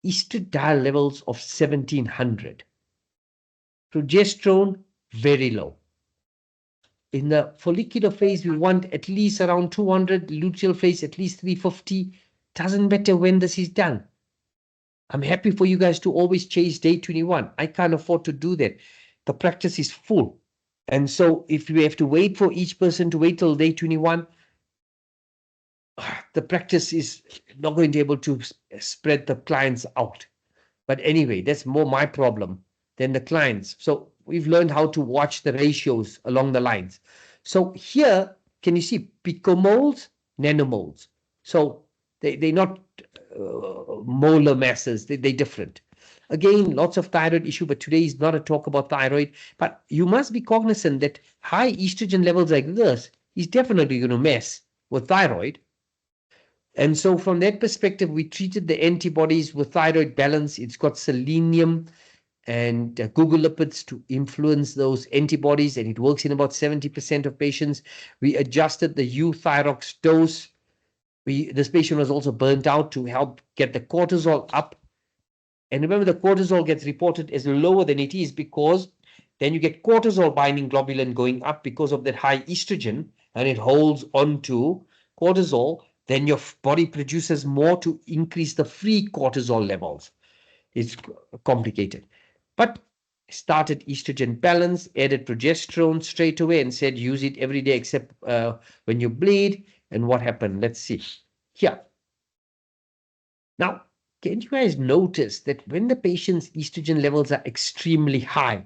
estradiol levels of 1700. Progesterone, very low. In the follicular phase, we want at least around 200, luteal phase at least 350. Doesn't matter when this is done. I'm happy for you guys to always chase day 21. I can't afford to do that. The practice is full. And so if we have to wait for each person to wait till day 21, the practice is not going to be able to spread the clients out. But anyway, that's more my problem than the clients. So we've learned how to watch the ratios along the lines. So here, can you see picomoles, nanomoles? So they're not molar masses, they're different. Again, lots of thyroid issue, but today is not a talk about thyroid. But you must be cognizant that high estrogen levels like this is definitely going to mess with thyroid. And so from that perspective, we treated the antibodies with thyroid balance. It's got selenium and gugolipids to influence those antibodies, and it works in about 70% of patients. We adjusted the euthyrox dose. This patient was also burnt out to help get the cortisol up. And remember, the cortisol gets reported as lower than it is because then you get cortisol binding globulin going up because of that high estrogen, and it holds on to cortisol. Then your body produces more to increase the free cortisol levels. It's complicated. But started estrogen balance, added progesterone straight away and said use it every day except when you bleed. And what happened? Let's see. Here. Now, can you guys notice that when the patient's estrogen levels are extremely high,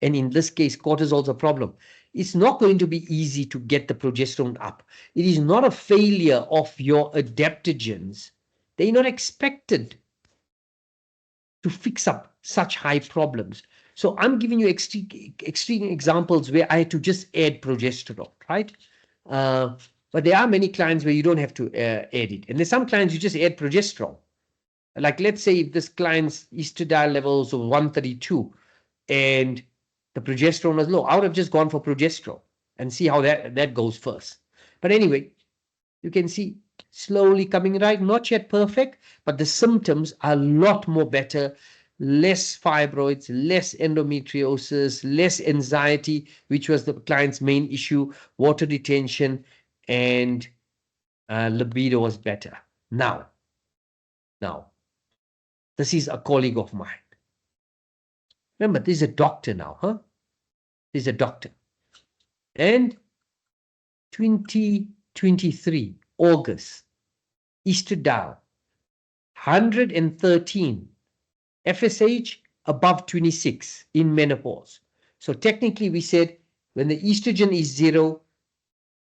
and in this case, cortisol is a problem, it's not going to be easy to get the progesterone up. It is not a failure of your adaptogens. They're not expected to fix up such high problems. So I'm giving you extreme examples where I had to just add progesterone, right? But there are many clients where you don't have to add it. And there's some clients you just add progesterone. Like let's say if this client's estradiol levels of 132 and the progesterone was low, I would have just gone for progesterone and see how that goes first. But anyway, you can see slowly coming right, not yet perfect, but the symptoms are a lot more better. Less fibroids, less endometriosis, less anxiety, which was the client's main issue, water retention, and libido was better. Now, this is a colleague of mine. Remember, this is a doctor now, huh? This is a doctor. And 2023, August, estradiol, 113, FSH above 26 in menopause. So technically we said when the estrogen is 0,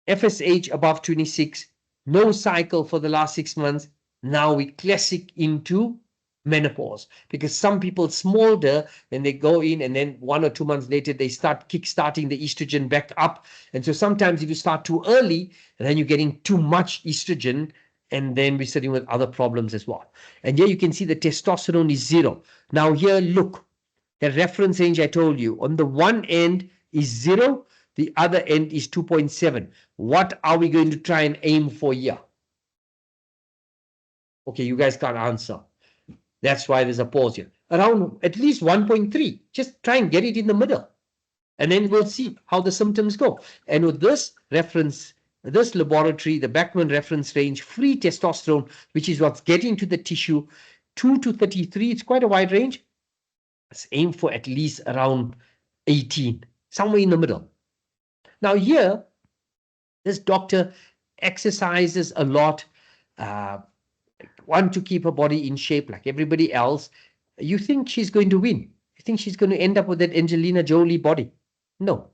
FSH above 26, no cycle for the last 6 months, now we classic into menopause, because some people smolder when they go in and then 1 or 2 months later they start kick-starting the estrogen back up. And so sometimes if you start too early, then you're getting too much estrogen, and then we're sitting with other problems as well. And here you can see the testosterone is 0. Now here, look, the reference range I told you, on the one end is 0, the other end is 2.7. What are we going to try and aim for here? Okay, you guys can't answer. That's why there's a pause here. Around at least 1.3. Just try and get it in the middle. And then we'll see how the symptoms go. And with this reference, this laboratory, the Beckman reference range, free testosterone, which is what's getting to the tissue, 2 to 33, it's quite a wide range. Let's aim for at least around 18, somewhere in the middle. Now here, this doctor exercises a lot, want to keep her body in shape like everybody else. You think she's going to win? You think she's going to end up with that Angelina Jolie body? No,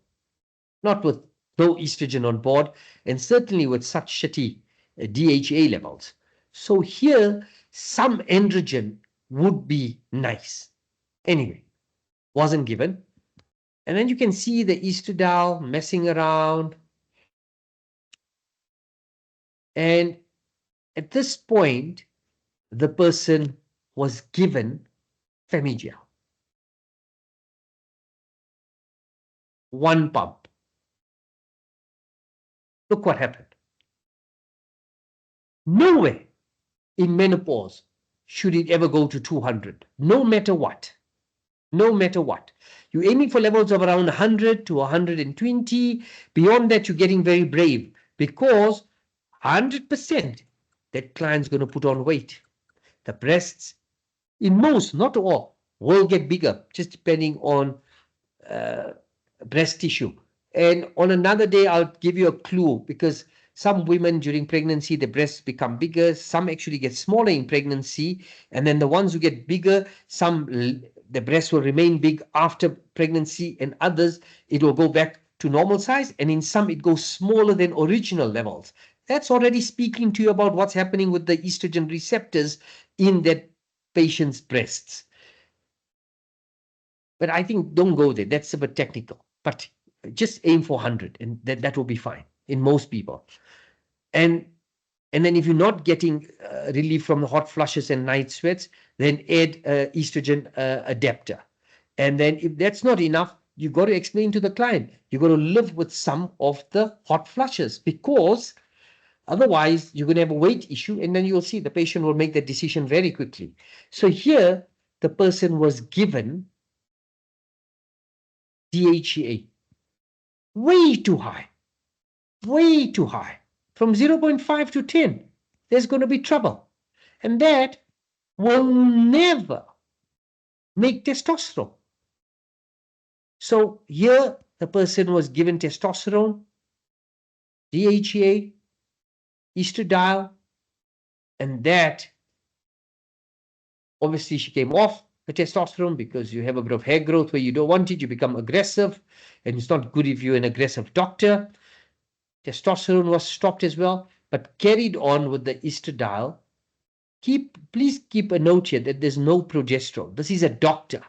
not with no estrogen on board, and certainly with such shitty DHA levels. So here, some androgen would be nice. Anyway, wasn't given. And then you can see the estradiol messing around. And at this point, the person was given Femigia. 1 pump. Look what happened. Nowhere in menopause should it ever go to 200, no matter what. No matter what. You're aiming for levels of around 100 to 120. Beyond that, you're getting very brave, because 100% that client's going to put on weight. The breasts, in most, not all, will get bigger, just depending on breast tissue. And on another day, I'll give you a clue, because some women during pregnancy, the breasts become bigger. Some actually get smaller in pregnancy. And then the ones who get bigger, the breasts will remain big after pregnancy, and others, it will go back to normal size. And in some, it goes smaller than original levels. That's already speaking to you about what's happening with the estrogen receptors in that patient's breasts. But I think don't go there. That's a bit technical. But just aim for 100, and that will be fine in most people. And then if you're not getting relief from the hot flushes and night sweats, then add estrogen adapter. And then if that's not enough, you've got to explain to the client, you've got to live with some of the hot flushes, because otherwise you're going to have a weight issue, and then you'll see the patient will make that decision very quickly. So here, the person was given DHEA. Way too high. Way too high. From 0.5 to 10, there's going to be trouble. And that will never make testosterone. So here, the person was given testosterone, DHEA, estradiol, and that, obviously, she came off the testosterone because you have a bit of hair growth where you don't want it. You become aggressive, and it's not good if you're an aggressive doctor. Testosterone was stopped as well, but carried on with the estradiol. Please keep a note here that there's no progesterone. This is a doctor.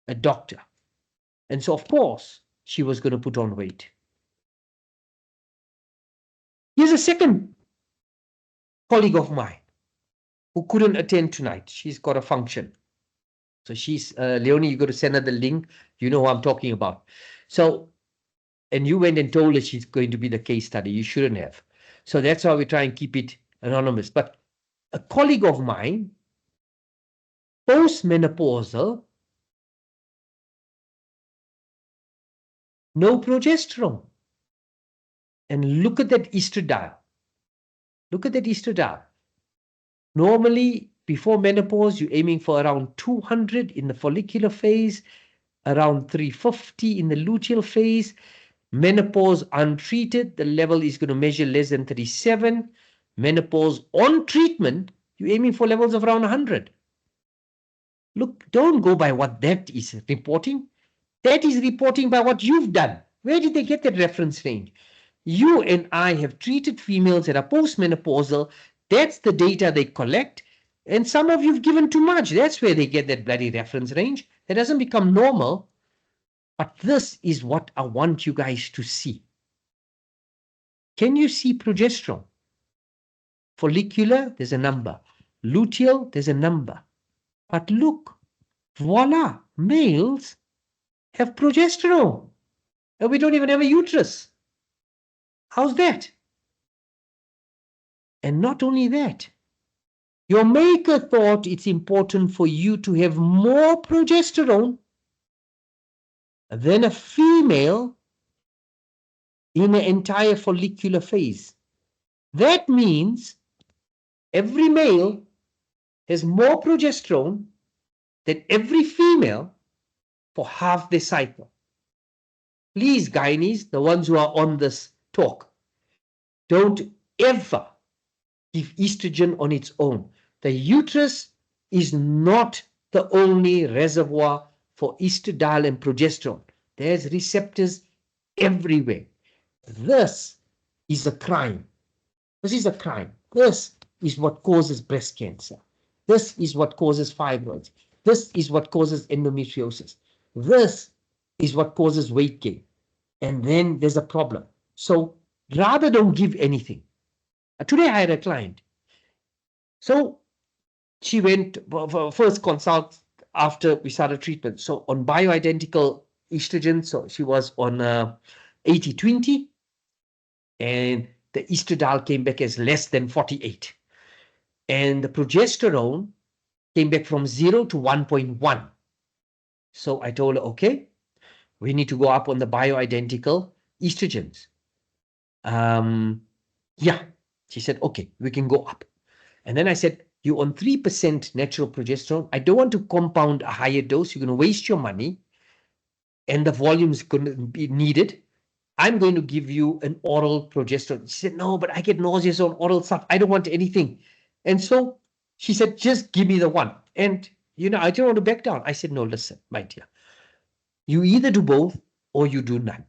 A doctor. And so, of course, she was going to put on weight. Here's a second colleague of mine who couldn't attend tonight. She's got a function. So she's, Leonie, you got to send her the link. You know who I'm talking about. So, and you went and told her she's going to be the case study. You shouldn't have. So that's why we try and keep it anonymous. But a colleague of mine, postmenopausal, no progesterone. And look at that estradiol. Look at that estradiol. Normally, before menopause, you're aiming for around 200 in the follicular phase, around 350 in the luteal phase. Menopause untreated, the level is going to measure less than 37. Menopause on treatment, you're aiming for levels of around 100. Look, don't go by what that is reporting. That is reporting by what you've done. Where did they get that reference range? You and I have treated females that are postmenopausal. That's the data they collect. And some of you've given too much. That's where they get that bloody reference range. That doesn't become normal. But this is what I want you guys to see. Can you see progesterone? Follicular, there's a number. Luteal, there's a number. But look, voila, males have progesterone. And we don't even have a uterus. How's that? And not only that, your maker thought it's important for you to have more progesterone than a female in an entire follicular phase. That means every male has more progesterone than every female for half their cycle. Please, gynaes, the ones who are on this talk, don't ever give estrogen on its own. The uterus is not the only reservoir for estradiol and progesterone. There's receptors everywhere. This is a crime. This is a crime. This is what causes breast cancer. This is what causes fibroids. This is what causes endometriosis. This is what causes weight gain. And then there's a problem. So rather don't give anything. Today I had a client. So she went for first consult after we started treatment. So on bioidentical estrogen, so she was on 80-20, and the estradiol came back as less than 48. And the progesterone came back from 0 to 1.1. So I told her, okay, we need to go up on the bioidentical estrogens. Yeah, she said, okay, we can go up. And then I said, you on 3% natural progesterone. I don't want to compound a higher dose. You're going to waste your money and the volume is going to be needed. I'm going to give you an oral progesterone. She said, no, but I get nauseous on oral stuff. I don't want anything. And so she said, just give me the one. And, I don't want to back down. I said, no, listen, my dear. You either do both or you do none.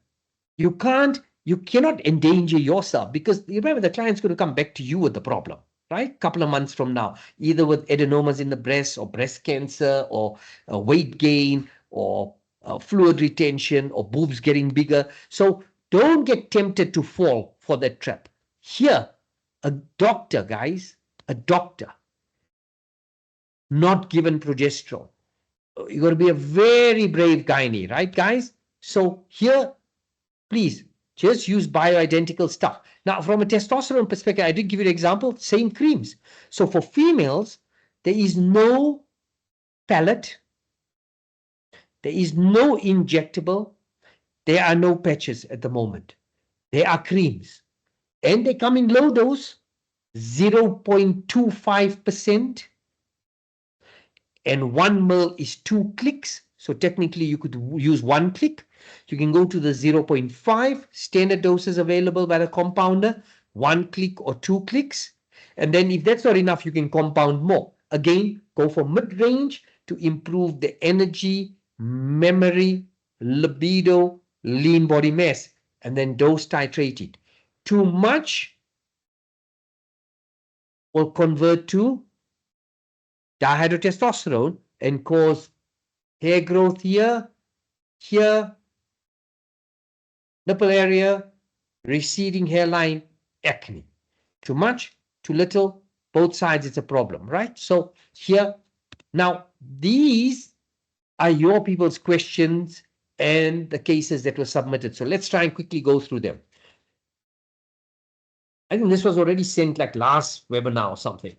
You cannot endanger yourself, because remember, the client's going to come back to you with the problem, right? Couple of months from now, either with adenomas in the breast or breast cancer or weight gain or fluid retention or boobs getting bigger. So don't get tempted to fall for that trap. Here, a doctor, guys, a doctor, not given progesterone. You've got to be a very brave gynae, right, guys? So here, please, just use bioidentical stuff. Now, from a testosterone perspective, I did give you an example, same creams. So for females, there is no pellet, there is no injectable, there are no patches at the moment. There are creams. And they come in low dose, 0.25%. And 1 ml is 2 clicks. So technically, you could use 1 click. You can go to the 0.5 standard doses available by the compounder, 1 click or 2 clicks. And then if that's not enough, you can compound more. Again, go for mid-range to improve the energy, memory, libido, lean body mass, and then dose titrate it. Too much will convert to dihydrotestosterone and cause hair growth here, nipple area, receding hairline, acne. Too much, too little, both sides it's a problem, right? So here, now these are your people's questions and the cases that were submitted. So let's try and quickly go through them. I think this was already sent like last webinar or something.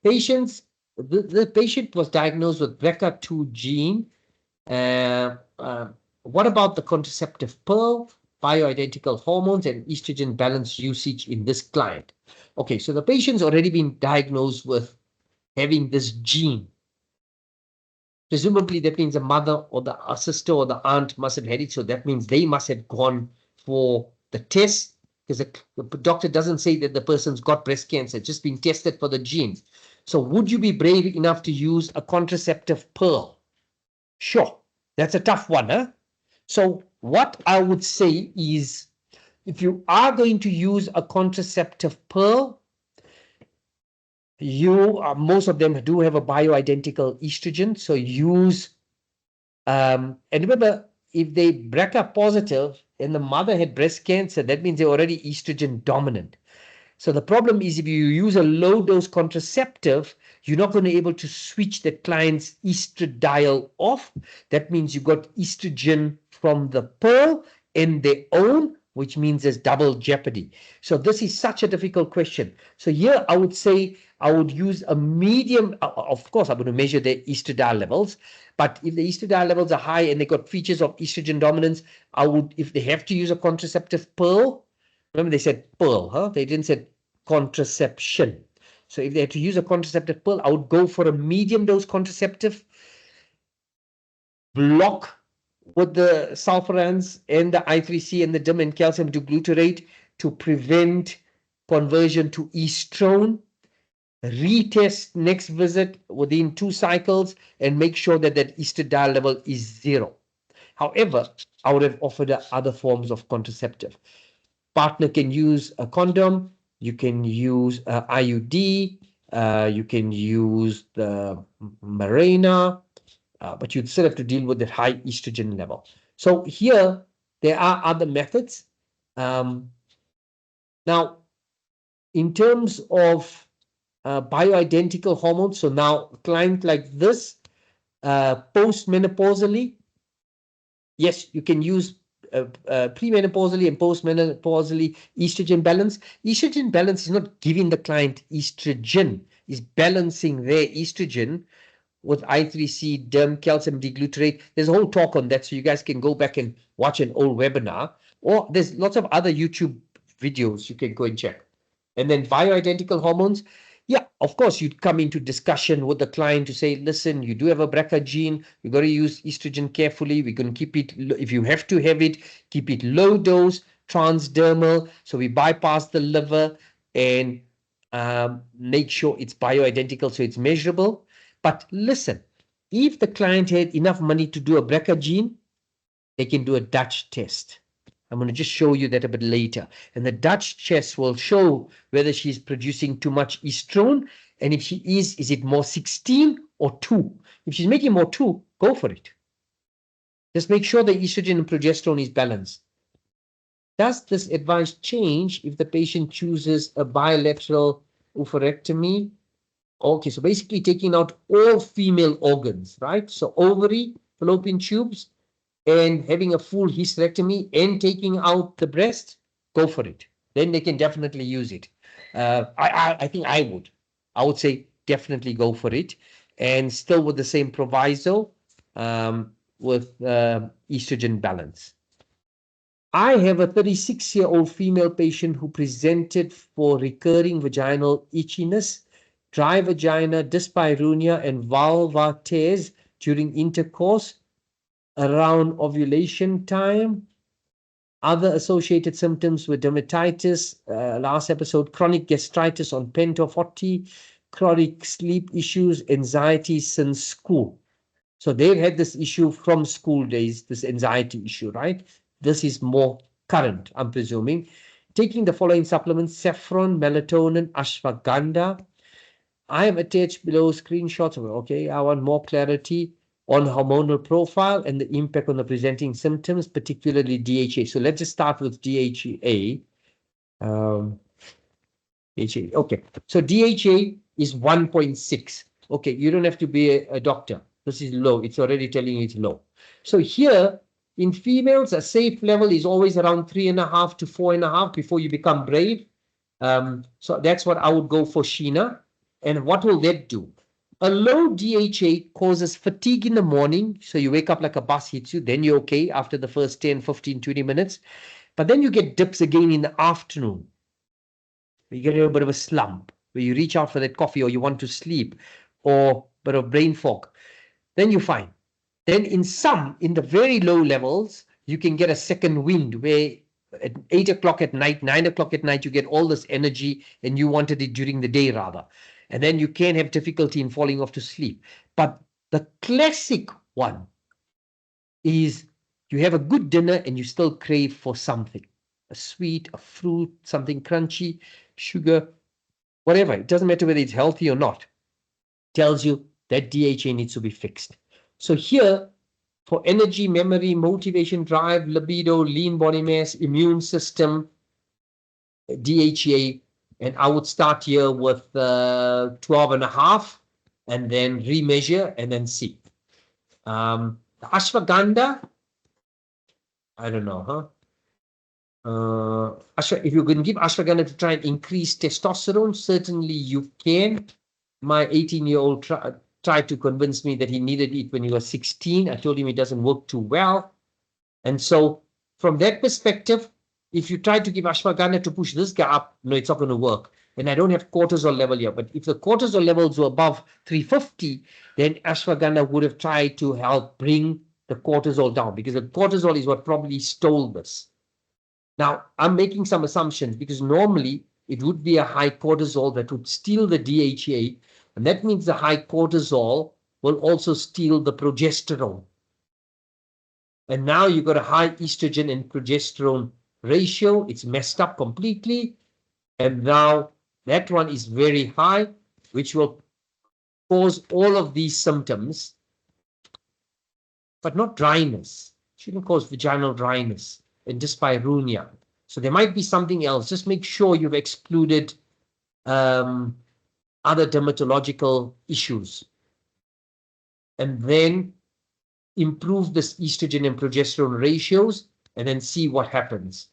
Patients, the patient was diagnosed with BRCA2 gene. What about the contraceptive pill, bioidentical hormones, and estrogen balance usage in this client? Okay, so the patient's already been diagnosed with having this gene. Presumably, that means the mother or the sister or the aunt must have had it. So that means they must have gone for the test, because the doctor doesn't say that the person's got breast cancer, just been tested for the gene. So would you be brave enough to use a contraceptive pill? Sure, that's a tough one, huh? So what I would say is, if you are going to use a contraceptive pill, most of them do have a bioidentical estrogen. So use, and remember, if they BRCA positive and the mother had breast cancer, that means they're already estrogen dominant. So the problem is, if you use a low dose contraceptive, you're not going to be able to switch the client's estradiol off. That means you got estrogen from the pill in their own, which means there's double jeopardy. So this is such a difficult question. So here I would say I would use a medium. Of course, I'm going to measure their estradiol levels. But if the estradiol levels are high and they got features of estrogen dominance, I would, if they have to use a contraceptive pill, remember they said pill, huh? They didn't say contraception. So if they had to use a contraceptive pill, I would go for a medium dose contraceptive, block with the sulfurans and the I3C and the DIM and calcium glutarate to prevent conversion to estrone. Retest next visit within 2 cycles and make sure that that estradiol level is 0. However, I would have offered other forms of contraceptive. Partner can use a condom, you can use a IUD, You can use the Mirena, but you'd still have to deal with the high estrogen level. So here, there are other methods. Now, in terms of bioidentical hormones, so now a client like this, postmenopausally, yes, you can use premenopausally and postmenopausally estrogen balance. Estrogen balance is not giving the client estrogen, is balancing their estrogen with I3C, derm, calcium deglutarate. There's a whole talk on that, so you guys can go back and watch an old webinar, or there's lots of other YouTube videos you can go and check. And then bioidentical hormones. Yeah, of course, you'd come into discussion with the client to say, listen, you do have a BRCA gene. You've got to use estrogen carefully. We're going to keep it, if you have to have it, keep it low dose, transdermal. So we bypass the liver and make sure it's bioidentical, so it's measurable. But listen, if the client had enough money to do a BRCA gene, they can do a Dutch test. I'm going to just show you that a bit later. And the Dutch test will show whether she's producing too much estrone. And if she is it more 16 or 2? If she's making more 2, go for it. Just make sure the estrogen and progesterone is balanced. Does this advice change if the patient chooses a bilateral oophorectomy? Okay, so basically taking out all female organs, right? So ovary, fallopian tubes, and having a full hysterectomy and taking out the breast, go for it. Then they can definitely use it. I think I would say definitely go for it, and still with the same proviso, with estrogen balance. I have a 36-year-old female patient who presented for recurring vaginal itchiness, dry vagina, dyspareunia, and vulvar tears during intercourse around ovulation time. Other associated symptoms were dermatitis, last episode, chronic gastritis on Pento 40, chronic sleep issues, anxiety since school. So they've had this issue from school days, this anxiety issue, right? This is more current, I'm presuming. Taking the following supplements: saffron, melatonin, ashwagandha. I have attached below screenshots of it. Okay, I want more clarity on hormonal profile and the impact on the presenting symptoms, particularly DHA. So let's just start with DHA. DHA. Okay, so DHA is 1.6. Okay, you don't have to be a doctor. This is low. It's already telling you it's low. So here in females, a safe level is always around 3.5 to 4.5 before you become brave. So that's what I would go for, Sheena. And what will that do? A low DHA causes fatigue in the morning. So you wake up like a bus hits you. Then you're okay after the first 10, 15, 20 minutes. But then you get dips again in the afternoon. You get a bit of a slump where you reach out for that coffee, or you want to sleep, or a bit of brain fog. Then you're fine. Then in the very low levels, you can get a second wind where at 8 o'clock at night, 9 o'clock at night, you get all this energy and you wanted it during the day rather. And then you can have difficulty in falling off to sleep. But the classic one is you have a good dinner and you still crave for something, a sweet, a fruit, something crunchy, sugar, whatever. It doesn't matter whether it's healthy or not. Tells you that DHA needs to be fixed. So here, for energy, memory, motivation, drive, libido, lean body mass, immune system, DHA, and I would start here with 12.5 and then remeasure and then see. The ashwagandha, I don't know, if you can give ashwagandha to try and increase testosterone, certainly you can. My 18-year-old tried to convince me that he needed it when he was 16. I told him it doesn't work too well. And so from that perspective, if you try to give ashwagandha to push this guy up, no, it's not going to work. And I don't have cortisol level here, but if the cortisol levels were above 350, then ashwagandha would have tried to help bring the cortisol down, because the cortisol is what probably stole this. Now, I'm making some assumptions because normally it would be a high cortisol that would steal the DHA, and that means the high cortisol will also steal the progesterone. And now you've got a high estrogen and progesterone ratio. It's messed up completely. And now that one is very high. which will cause all of these symptoms, but not dryness. Shouldn't cause vaginal dryness and dyspareunia. So there might be something else. Just make sure you've excluded other dermatological issues. And then improve this estrogen and progesterone ratios and then see what happens.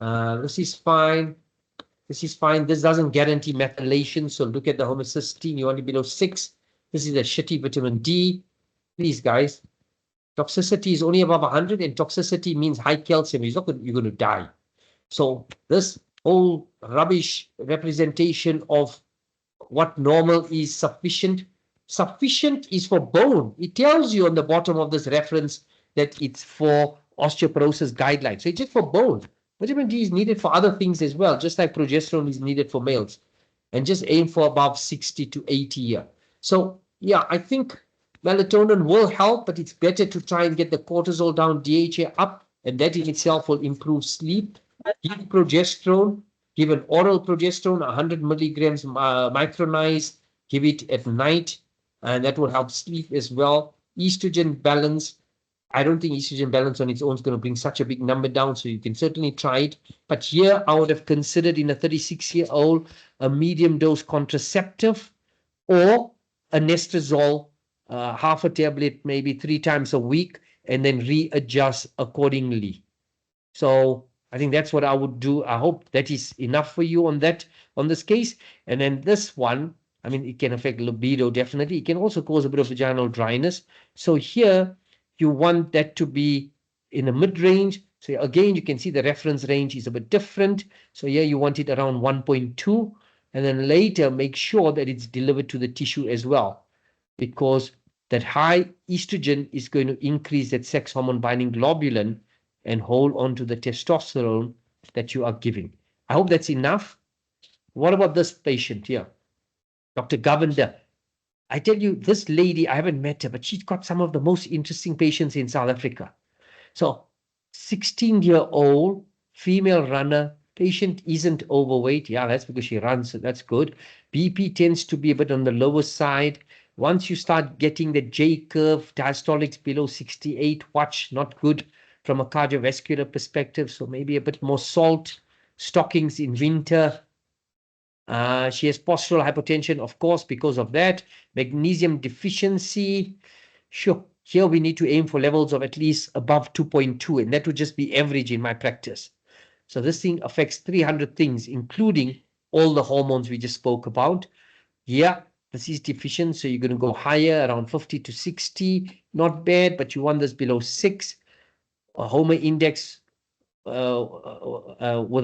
This is fine. This is fine. This doesn't guarantee methylation. So look at the homocysteine. You want it below 6. This is a shitty vitamin D. Please, guys. Toxicity is only above 100, and toxicity means high calcium. You're going to die. So this whole rubbish representation of what normal is sufficient. Sufficient is for bone. It tells you on the bottom of this reference that it's for osteoporosis guidelines. So it's just for bone. Vitamin D is needed for other things as well, just like progesterone is needed for males. And just aim for above 60 to 80 here. So yeah, I think melatonin will help, but it's better to try and get the cortisol down, DHA up, and that in itself will improve sleep. Give progesterone, give an oral progesterone, 100 milligrams micronized, give it at night, and that will help sleep as well. Estrogen balance. I don't think estrogen balance on its own is going to bring such a big number down, so you can certainly try it. But here I would have considered in a 36-year-old a medium dose contraceptive or a Nestrozole, half a tablet, maybe 3 times a week, and then readjust accordingly. So I think that's what I would do. I hope that is enough for you on this case. And then this one, I mean, it can affect libido, definitely. It can also cause a bit of vaginal dryness. So here, you want that to be in the mid-range. So again, you can see the reference range is a bit different. So here you want it around 1.2. And then later, make sure that it's delivered to the tissue as well, because that high estrogen is going to increase that sex hormone binding globulin and hold on to the testosterone that you are giving. I hope that's enough. What about this patient here? Dr. Govender. I tell you, this lady, I haven't met her, but she's got some of the most interesting patients in South Africa. So 16-year-old female runner, patient isn't overweight. Yeah, that's because she runs, so that's good. BP tends to be a bit on the lower side. Once you start getting the J curve, diastolics below 68, watch, not good from a cardiovascular perspective. So maybe a bit more salt, stockings in winter. She has postural hypotension, of course, because of that. Magnesium deficiency. Sure, here we need to aim for levels of at least above 2.2, and that would just be average in my practice. So this thing affects 300 things, including all the hormones we just spoke about. Yeah, this is deficient, so you're going to go higher, around 50 to 60. Not bad, but you want this below 6. A HOMA index with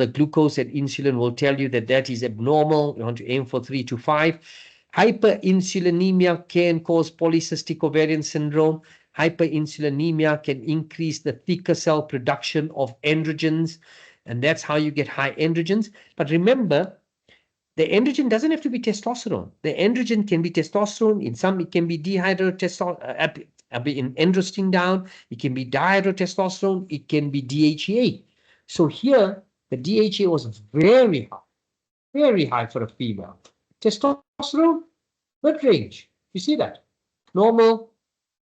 a glucose and insulin will tell you that that is abnormal. You want to aim for 3 to 5. Hyperinsulinemia can cause polycystic ovarian syndrome. Hyperinsulinemia can increase the thicker cell production of androgens, and that's how you get high androgens. But remember, the androgen doesn't have to be testosterone. The androgen can be testosterone. In some, it can be dihydrotestosterone. In androsten down, it can be dihydrotestosterone. It can be DHEA. So here, the DHA was very high for a female. Testosterone, mid-range. You see that? Normal,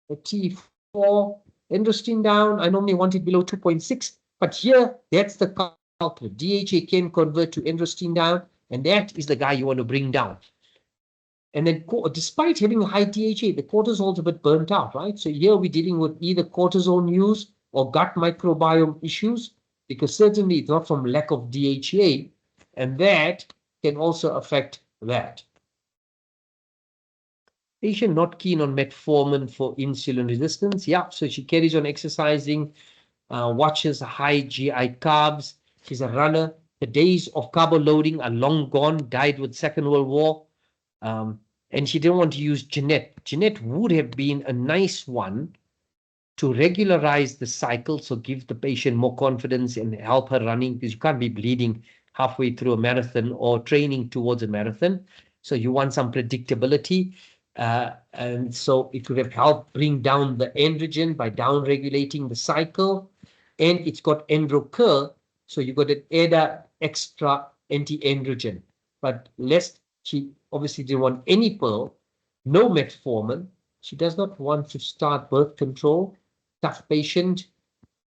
the T4, androsten down. I normally want it below 2.6. But here, that's the culprit. DHA can convert to androsten down, and that is the guy you want to bring down. And then despite having a high DHA, the cortisol is a bit burnt out, right? So here we're dealing with either cortisol use or gut microbiome issues, because certainly it's not from lack of DHA, and that can also affect that. Patient not keen on metformin for insulin resistance. Yeah, so she carries on exercising, watches high GI carbs. She's a runner. The days of carbo loading are long gone, died with Second World War. And she didn't want to use Jeanette. Jeanette would have been a nice one to regularize the cycle, so give the patient more confidence and help her running, because you can't be bleeding halfway through a marathon or training towards a marathon. So you want some predictability. And so it could have helped bring down the androgen by down-regulating the cycle. And it's got androcur, so you got an extra anti-androgen. But lest she obviously didn't want any pearl, no metformin. She does not want to start birth control, tough patient.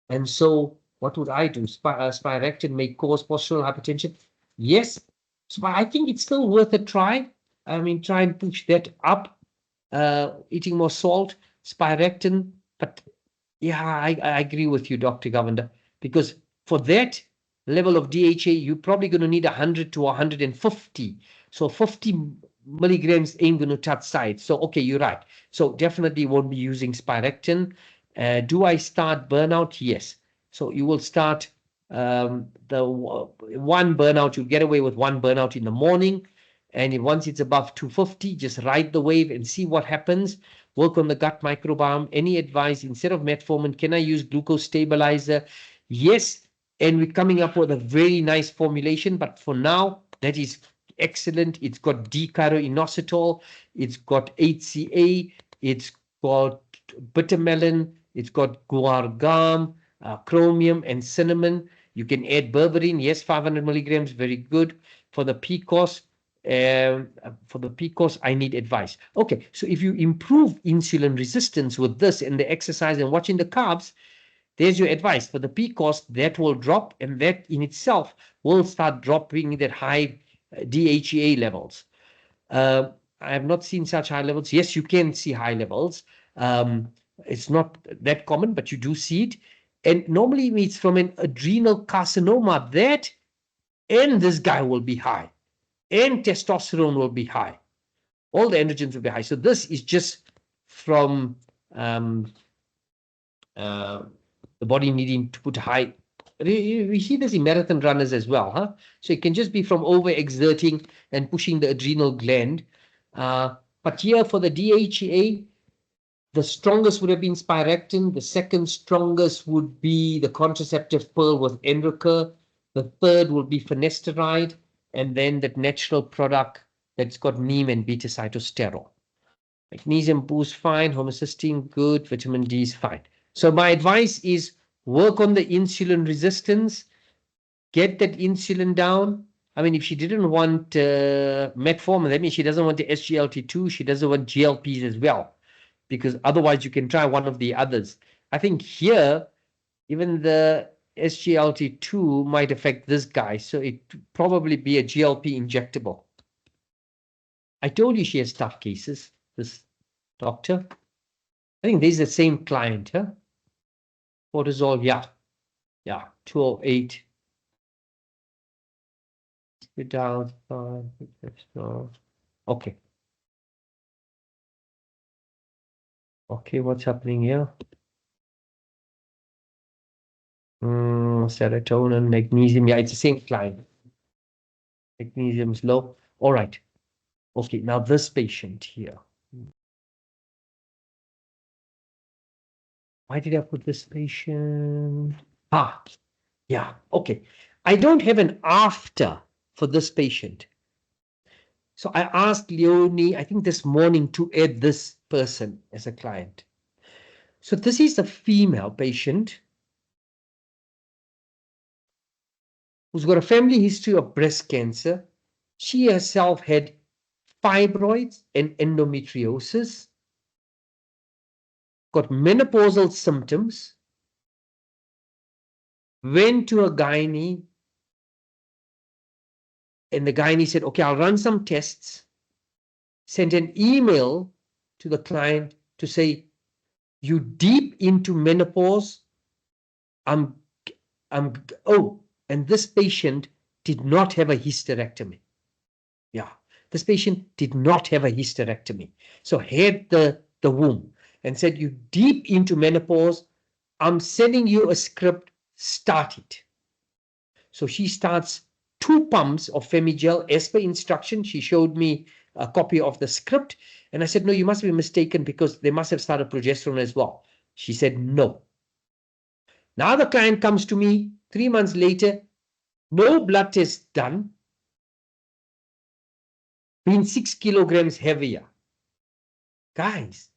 And so what would I do? Spirectin may cause postural hypertension. Yes, so I think it's still worth a try. I mean, try and push that up, eating more salt, spirectin. But yeah, I agree with you, Dr. Govender, because for that level of DHA, you're probably going to need 100 to 150. So 50 milligrams ain't going to touch sides. So, okay, you're right. So definitely won't be using spirectin. Do I start burnout? Yes. So you will start the one burnout. You get away with one burnout in the morning. And once it's above 250, just ride the wave and see what happens. Work on the gut microbiome. Any advice instead of metformin? Can I use glucose stabilizer? Yes. And we're coming up with a very nice formulation. But for now, that is excellent. It's got D-chiroinositol. It's got HCA. It's got bittermelon. It's got guar gum, chromium, and cinnamon. You can add berberine. Yes, 500 milligrams. Very good. For the PCOS, I need advice. Okay, so if you improve insulin resistance with this and the exercise and watching the carbs, there's your advice. For the PCOS, that will drop, and that in itself will start dropping that high DHEA levels. I have not seen such high levels. Yes, you can see high levels. It's not that common, but you do see it. And normally it's from an adrenal carcinoma that, and this guy will be high, and testosterone will be high. All the androgens will be high. So this is just from the body needing to put high. We see this in marathon runners as well, huh? So it can just be from overexerting and pushing the adrenal gland. But here for the DHEA, the strongest would have been spirectin. The second strongest would be the contraceptive pill with Enrocur. The third will be finasteride, and then that natural product that's got neem and beta-cytosterol. Magnesium boost, fine. Homocysteine, good. Vitamin D is fine. So my advice is work on the insulin resistance, get that insulin down. I mean, if she didn't want metformin, that means she doesn't want the SGLT2. She doesn't want GLPs as well, because otherwise you can try one of the others. I think here, even the SGLT2 might affect this guy, so it probably be a GLP injectable. I told you she has tough cases, this doctor. I think this is the same client, huh? Cortisol, yeah. 208. Get down, okay. Okay, what's happening here? Serotonin, magnesium, yeah, it's the same client. Magnesium is low. All right. Okay, now this patient here. Why did I put this patient? Yeah, okay. I don't have an after for this patient. So I asked Leonie, I think this morning, to add this person as a client. So this is a female patient who's got a family history of breast cancer. She herself had fibroids and endometriosis, got menopausal symptoms, went to a gynae, and the gynae said, okay, I'll run some tests, sent an email to the client to say, you deep into menopause. And this patient did not have a hysterectomy. Yeah, this patient did not have a hysterectomy. So had the womb and said, you deep into menopause, I'm sending you a script, start it. So she starts 2 pumps of Femigel as per instruction. She showed me a copy of the script, and I said, no, you must be mistaken, because they must have started progesterone as well. She said, no. Now the client comes to me 3 months later, no blood test done, being 6 kilograms heavier. Guys,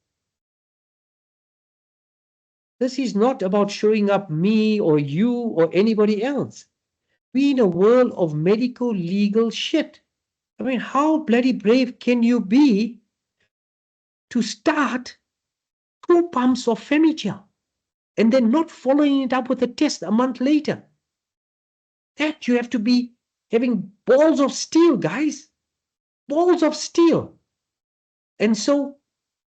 this is not about showing up me or you or anybody else. We're in a world of medical legal shit. I mean, how bloody brave can you be to start 2 pumps of Femigel and then not following it up with a test a month later? That you have to be having balls of steel, guys. Balls of steel. And so,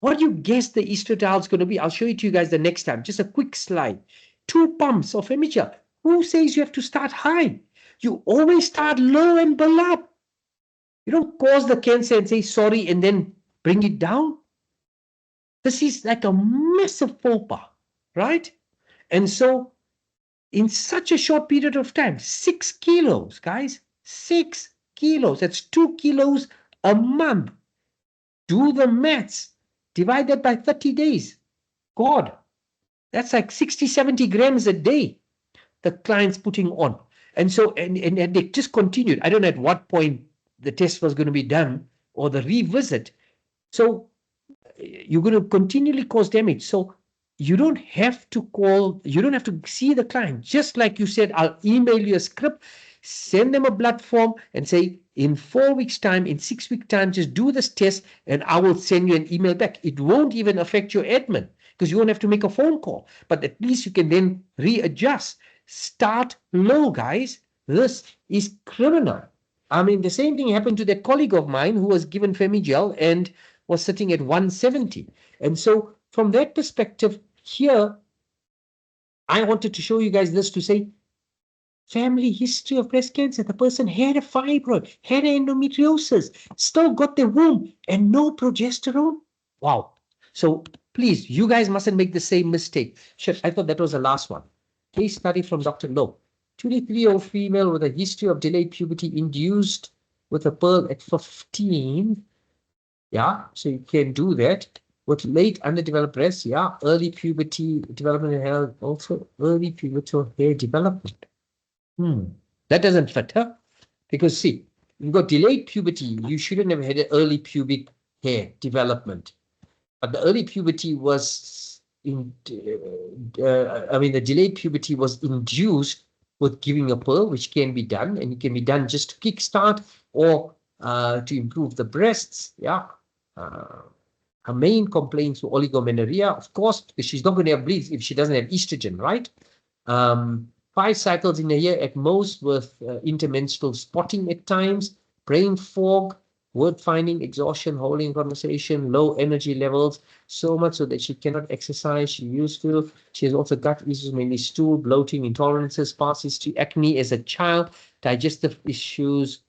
what do you guess the estradiol is going to be? I'll show it to you guys the next time. Just a quick slide. 2 pumps of Femigel. Who says you have to start high? You always start low and build up. You don't cause the cancer and say sorry and then bring it down. This is like a massive faux pas, right? And so, in such a short period of time, 6 kilos, guys, 6 kilos. That's 2 kilos a month. Do the maths. Divide that by 30 days. God, that's like 60, 70 grams a day the client's putting on. And so, and they just continued. I don't know at what point the test was going to be done or the revisit. So you're going to continually cause damage. So you don't have to call, you don't have to see the client. Just like you said, I'll email you a script, send them a blood form and say, in 4 weeks' time, in 6 weeks' time, just do this test and I will send you an email back. It won't even affect your admin because you won't have to make a phone call. But at least you can then readjust. Start low, guys. This is criminal. I mean, the same thing happened to that colleague of mine who was given Femigel and was sitting at 170. And so from that perspective here, I wanted to show you guys this to say, family history of breast cancer. The person had a fibroid, had endometriosis, still got their womb and no progesterone. Wow. So please, you guys mustn't make the same mistake. Shit, I thought that was the last one. Case study from Dr. Lowe. 23-year-old female with a history of delayed puberty induced with a pearl at 15. Yeah, so you can do that. With late underdeveloped breasts, yeah, early puberty development and hair, also early pubertal hair development. That doesn't fit, huh? Because see, you've got delayed puberty, you shouldn't have had an early pubic hair development. But the early puberty was the delayed puberty was induced with giving a pearl, which can be done, and it can be done just to kickstart or to improve the breasts. Yeah. Her main complaints were oligomenorrhea, of course, because she's not going to have bleeds if she doesn't have estrogen, right? 5 cycles in a year at most, with intermenstrual spotting at times, brain fog, word finding, exhaustion, holding conversation, low energy levels, so much so that she cannot exercise. She has also gut issues, mainly stool, bloating, intolerances, past history, acne as a child, digestive issues,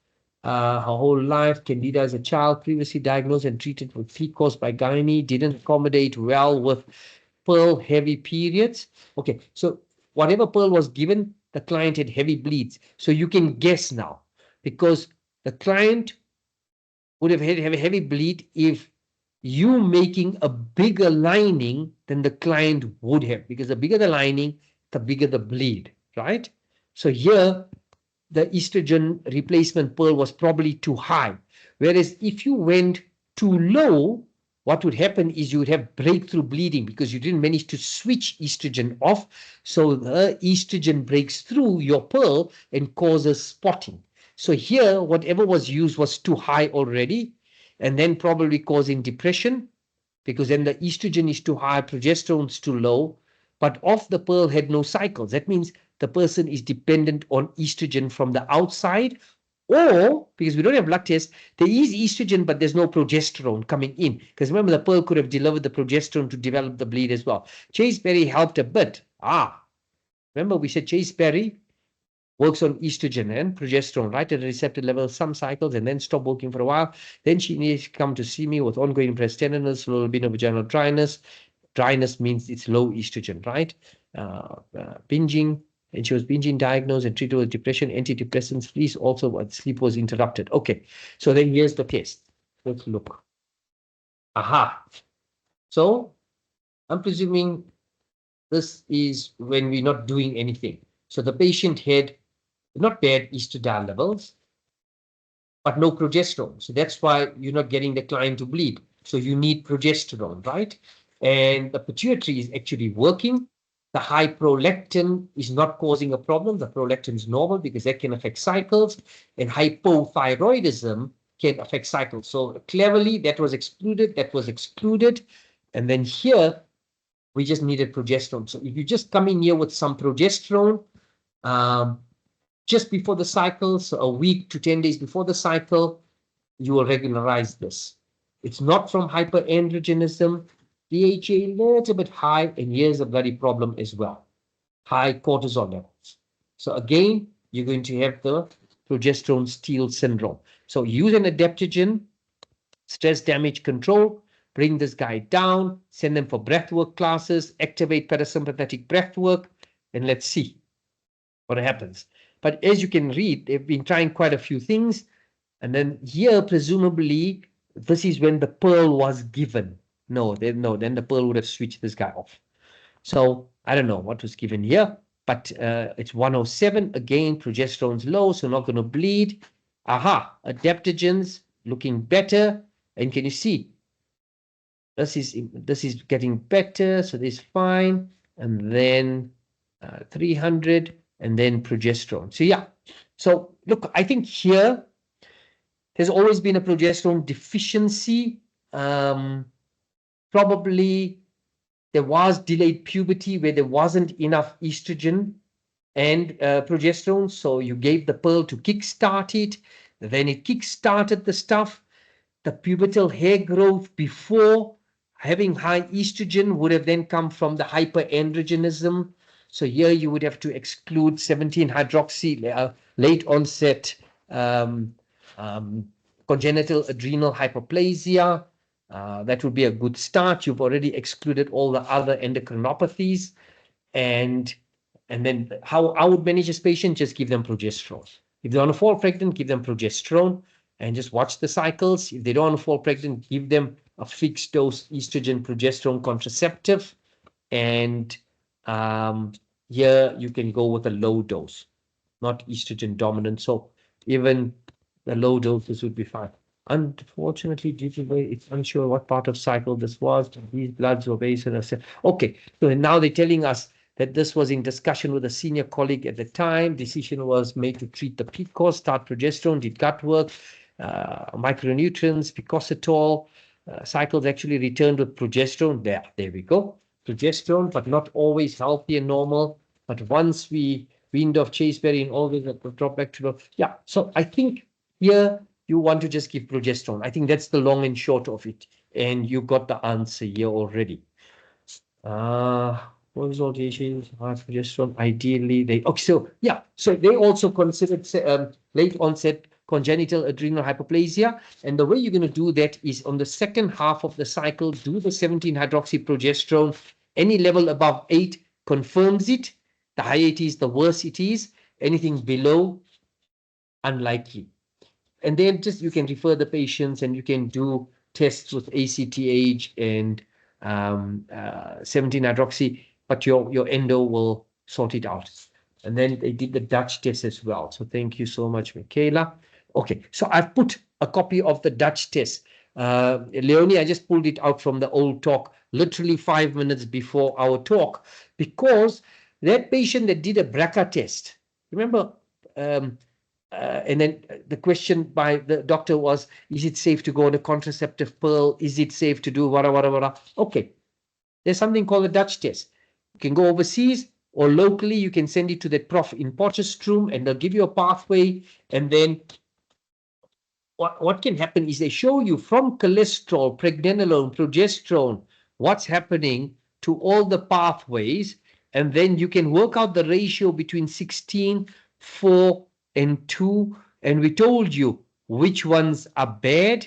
her whole life. Candida as a child, previously diagnosed and treated with feet caused by gynae, didn't accommodate well with pearl heavy periods. Okay, so whatever pearl was given, the client had heavy bleeds. So you can guess now, because the client would have had a heavy bleed if you making a bigger lining than the client would have, because the bigger the lining, the bigger the bleed, right? So here, the estrogen replacement pearl was probably too high. Whereas if you went too low, what would happen is you would have breakthrough bleeding because you didn't manage to switch estrogen off. So the estrogen breaks through your pearl and causes spotting. So here, whatever was used was too high already, and then probably causing depression because then the estrogen is too high, progesterone is too low, but off the pearl had no cycles. That means the person is dependent on estrogen from the outside, or because we don't have blood tests, there is estrogen, but there's no progesterone coming in. Because remember, the pearl could have delivered the progesterone to develop the bleed as well. Chase Berry helped a bit. Remember we said Chase Berry works on estrogen and progesterone, right, at a receptor level, some cycles, and then stop working for a while. Then she needs to come to see me with ongoing breast tenderness, a little bit of vaginal dryness. Dryness means it's low estrogen, right? Binging, and she was binging, diagnosed and treated with depression, antidepressants. Please also, what sleep was interrupted. Okay, so then here's the test. Let's look. Aha. So I'm presuming this is when we're not doing anything. So the patient had not bad estradiol levels, but no progesterone. So that's why you're not getting the client to bleed. So you need progesterone, right? And the pituitary is actually working. The high prolactin is not causing a problem. The prolactin is normal because that can affect cycles. And hypothyroidism can affect cycles. So cleverly, that was excluded, that was excluded. And then here, we just needed progesterone. So if you just come in here with some progesterone, just before the cycle, so a week to 10 days before the cycle, you will regularize this. It's not from hyperandrogenism. DHA a little bit high, and here's a bloody problem as well. High cortisol levels. So again, you're going to have the progesterone steal syndrome. So use an adaptogen, stress damage control, bring this guy down, send them for breathwork classes, activate parasympathetic breathwork, and let's see what happens. But as you can read, they've been trying quite a few things. And then here, presumably, this is when the pearl was given. No, then the pearl would have switched this guy off. So I don't know what was given here, but it's 107. Again, progesterone's low, so not going to bleed. Aha, adaptogens looking better. And can you see? This is getting better, so this is fine. And then 300, and then progesterone. So yeah, so look, I think here there's always been a progesterone deficiency. Probably there was delayed puberty where there wasn't enough estrogen and progesterone. So you gave the pearl to kickstart it. Then it kickstarted the stuff. The pubertal hair growth before having high estrogen would have then come from the hyperandrogenism. So here you would have to exclude 17-hydroxy, late onset congenital adrenal hyperplasia. That would be a good start. You've already excluded all the other endocrinopathies. And then how I would manage this patient, just give them progesterone. If they want to fall pregnant, give them progesterone and just watch the cycles. If they don't want to fall pregnant, give them a fixed dose estrogen progesterone contraceptive. And here you can go with a low dose, not estrogen dominant. So even the low doses would be fine. Unfortunately, due to it's unsure what part of cycle this was. These bloods were based on okay. So now they're telling us that this was in discussion with a senior colleague at the time. Decision was made to treat the PCOS, start progesterone, did gut work, micronutrients, picositol. Cycles actually returned with progesterone. There we go. Progesterone, but not always healthy and normal. But once we weaned off chasteberry and all this, drop back to yeah. So I think here you want to just give progesterone. I think that's the long and short of it. And you got the answer here already. What was all the issues? Progesterone, ideally, okay, so yeah, so they also considered late onset congenital adrenal hyperplasia. And the way you're going to do that is on the second half of the cycle, do the 17-hydroxyprogesterone. Any level above 8 confirms it. The higher it is, the worse it is. Anything below, unlikely. And then just you can refer the patients and you can do tests with ACTH and 17-hydroxy, but your endo will sort it out. And then they did the Dutch test as well. So thank you so much, Michaela. Okay, so I've put a copy of the Dutch test. Leonie, I just pulled it out from the old talk, literally 5 minutes before our talk, because that patient that did a BRCA test, remember, and then the question by the doctor was, is it safe to go on a contraceptive pill? Is it safe to do whatever? Okay, there's something called a Dutch test. You can go overseas or locally, you can send it to that prof in Potchefstroom and they'll give you a pathway. And then what can happen is they show you from cholesterol, pregnenolone, progesterone, what's happening to all the pathways. And then you can work out the ratio between 16, 4, and 2. And we told you which ones are bad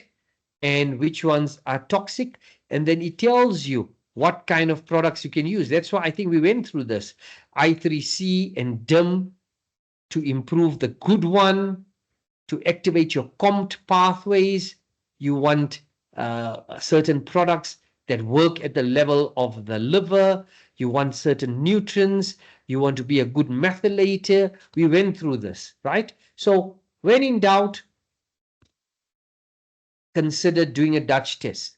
and which ones are toxic. And then it tells you what kind of products you can use. That's why I think we went through this. I3C and DIM to improve the good one, to activate your COMT pathways. You want certain products that work at the level of the liver. You want certain nutrients. You want to be a good methylator. We went through this, right? So when in doubt, consider doing a Dutch test.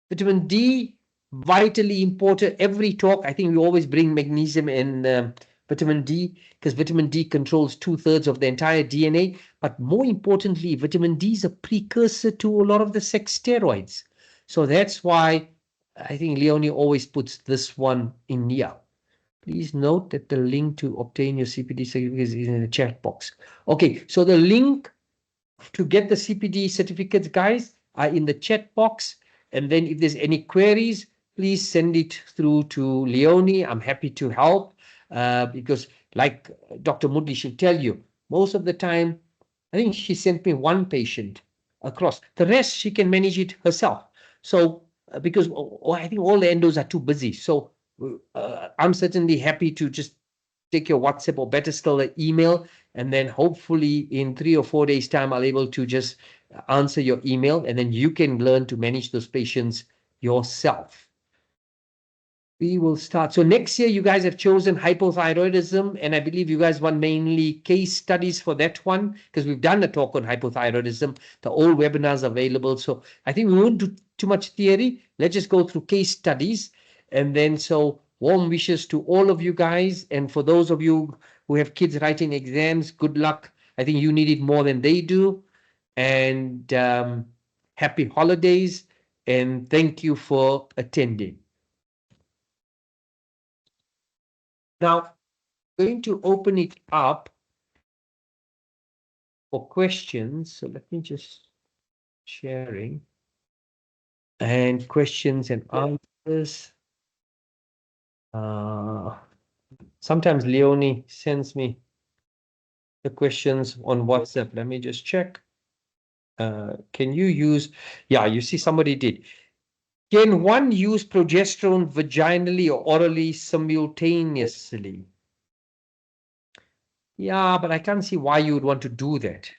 Vitamin D, vitally important. Every talk, I think we always bring magnesium and vitamin D, because vitamin D controls 2/3 of the entire DNA. But more importantly, vitamin D is a precursor to a lot of the sex steroids. So that's why I think Leonie always puts this one in here. Please note that the link to obtain your CPD certificate is in the chat box. Okay, so the link to get the CPD certificates, guys, are in the chat box. And then if there's any queries, please send it through to Leonie. I'm happy to help because, like Dr. Mudli should tell you, most of the time, I think she sent me one patient across. The rest, she can manage it herself. So, because I think all the endos are too busy. So, I'm certainly happy to just take your WhatsApp or better still, an email, and then hopefully in 3 or 4 days' time, I'll able to just answer your email, and then you can learn to manage those patients yourself. We will start. So next year, you guys have chosen hypothyroidism, and I believe you guys want mainly case studies for that one because we've done a talk on hypothyroidism. The old webinars are available. So I think we won't do too much theory. Let's just go through case studies. And then, so warm wishes to all of you guys. And for those of you who have kids writing exams, good luck. I think you need it more than they do. And happy holidays. And thank you for attending. Now, I'm going to open it up for questions. So let me just sharing and questions and answers. Sometimes Leonie sends me the questions on WhatsApp. Let me just check. Can you use, yeah, you see somebody did. Can one use progesterone vaginally or orally simultaneously? Yeah, but I can't see why you would want to do that.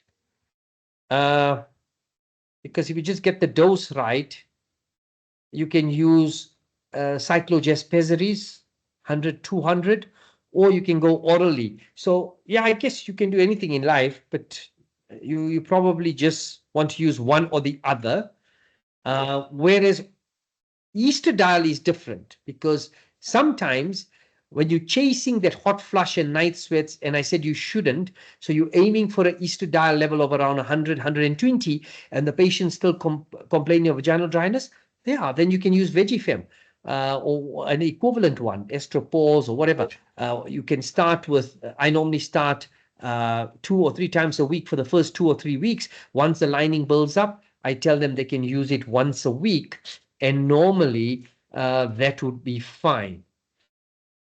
Because if you just get the dose right, you can use cyclogespesiris, 100, 200, or you can go orally. So yeah, I guess you can do anything in life, but you probably just want to use one or the other. Whereas estradiol is different because sometimes when you're chasing that hot flush and night sweats, and I said you shouldn't, so you're aiming for an estradiol level of around 100, 120, and the patient still complaining of vaginal dryness, yeah, then you can use Vegifem or an equivalent one, Estropause or whatever. You can start with, I normally start 2 or 3 times a week for the first 2 or 3 weeks. Once the lining builds up, I tell them they can use it once a week, and normally that would be fine.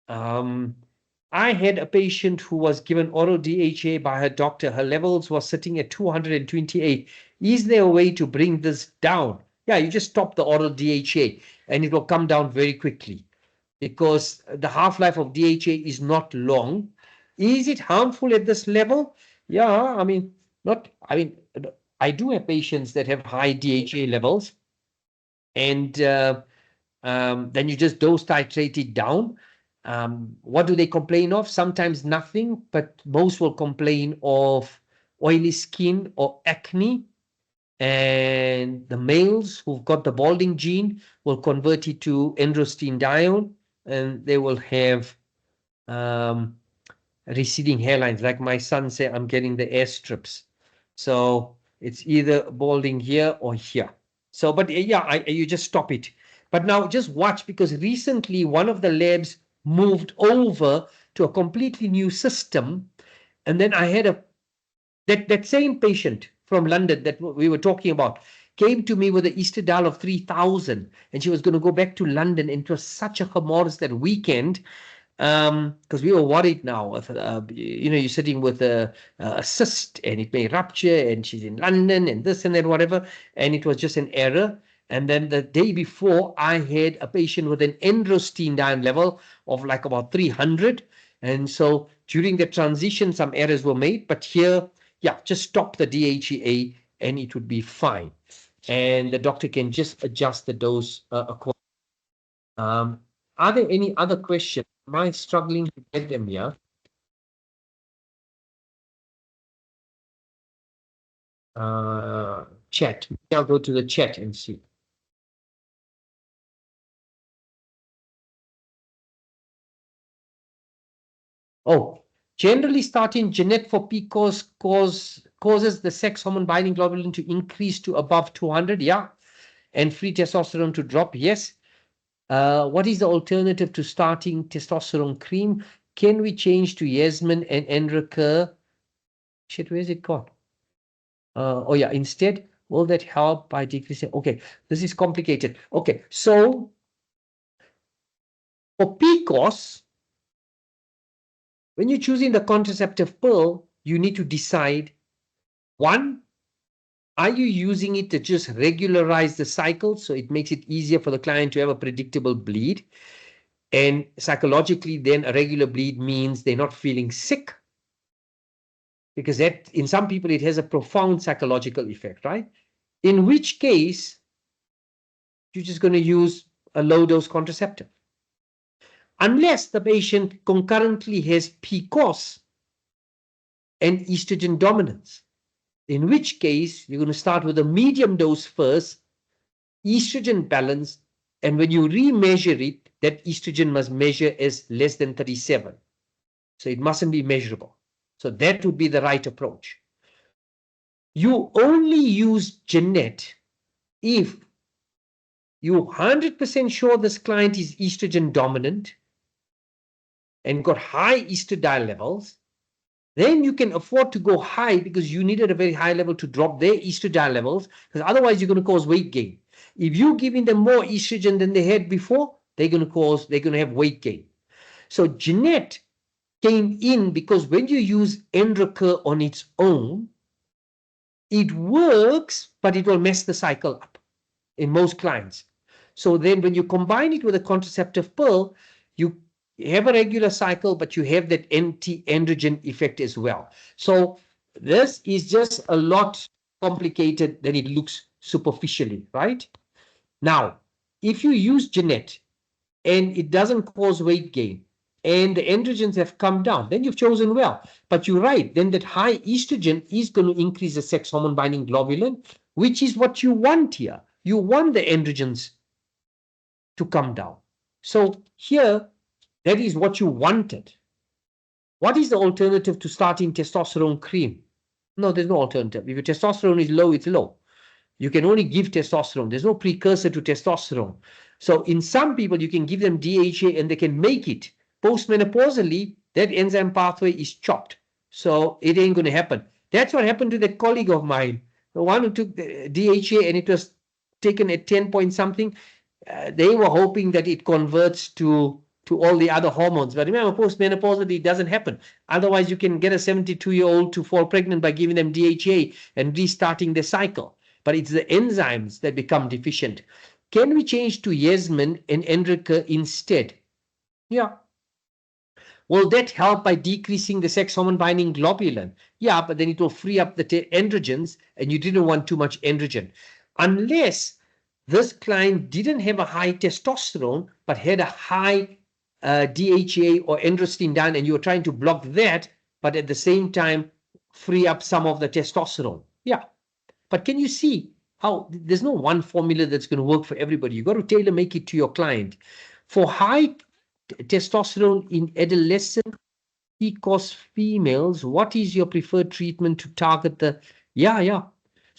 I had a patient who was given oral DHA by her doctor. Her levels were sitting at 228. Is there a way to bring this down? Yeah, you just stop the oral DHA and it will come down very quickly because the half-life of DHA is not long. Is it harmful at this level? Yeah, I mean, I do have patients that have high DHA levels, and then you just dose titrate it down. What do they complain of? Sometimes nothing, but most will complain of oily skin or acne. And the males who've got the balding gene will convert it to androstenedione, and they will have receding hairlines. Like my son said, I'm getting the air strips. So it's either balding here or here. So, but yeah, you just stop it. But now just watch, because recently one of the labs moved over to a completely new system. And then I had that same patient from London that we were talking about came to me with an estradiol of 3,000, and she was going to go back to London. And it was such a remorse that weekend, because we were worried now. You're sitting with a cyst and it may rupture, and she's in London and this and that, whatever, and it was just an error. And then the day before, I had a patient with an androstenedione level of like about 300. And so during the transition, some errors were made, but here, yeah, just stop the DHEA and it would be fine. And the doctor can just adjust the dose accordingly. Are there any other questions? Am I struggling to get them here? Chat. I'll go to the chat and see. Oh, generally starting Jeanette for PCOS causes the sex hormone binding globulin to increase to above 200, yeah, and free testosterone to drop, yes. What is the alternative to starting testosterone cream? Can we change to Yasmin and Enrica? Shit, where's it gone? Oh yeah, instead, will that help by decreasing? Okay, this is complicated. Okay, so for PCOS, when you're choosing the contraceptive pill, you need to decide, one, are you using it to just regularize the cycle so it makes it easier for the client to have a predictable bleed? And psychologically, then a regular bleed means they're not feeling sick, because that, in some people, it has a profound psychological effect, right? In which case, you're just going to use a low dose contraceptive. Unless the patient concurrently has PCOS and estrogen dominance, in which case you're going to start with a medium dose first, estrogen balance, and when you remeasure it, that estrogen must measure as less than 37. So it mustn't be measurable. So that would be the right approach. You only use Jeanette if you're 100% sure this client is estrogen dominant and got high estradiol levels. Then you can afford to go high because you needed a very high level to drop their estradiol levels, because otherwise you're going to cause weight gain. If you're giving them more estrogen than they had before, they're going to have weight gain. So Jeanette came in because when you use Enrocur on its own, it works, but it will mess the cycle up in most clients. So then when you combine it with a contraceptive pill, you have a regular cycle, but you have that anti-androgen effect as well. So this is just a lot complicated than it looks superficially, right? Now, if you use Jeanette and it doesn't cause weight gain and the androgens have come down, then you've chosen well. But you're right, then that high estrogen is going to increase the sex hormone binding globulin, which is what you want here. You want the androgens to come down. So here, that is what you wanted. What is the alternative to starting testosterone cream? No, there's no alternative. If your testosterone is low, it's low. You can only give testosterone. There's no precursor to testosterone. So in some people, you can give them DHA and they can make it. Postmenopausally, that enzyme pathway is chopped. So it ain't going to happen. That's what happened to that colleague of mine, the one who took the DHA and it was taken at 10 point something. They were hoping that it converts to all the other hormones. But remember, postmenopausally, it doesn't happen. Otherwise, you can get a 72-year-old to fall pregnant by giving them DHA and restarting the cycle. But it's the enzymes that become deficient. Can we change to Yasmin and Enrica instead? Yeah. Will that help by decreasing the sex hormone binding globulin? Yeah, but then it will free up the androgens, and you didn't want too much androgen. Unless this client didn't have a high testosterone, but had a high DHA or androstenedione, and you were trying to block that, but at the same time free up some of the testosterone. Yeah. But can you see how there's no one formula that's going to work for everybody? You got to tailor make it to your client. For high testosterone in adolescent PCOS females, what is your preferred treatment to target the? Yeah.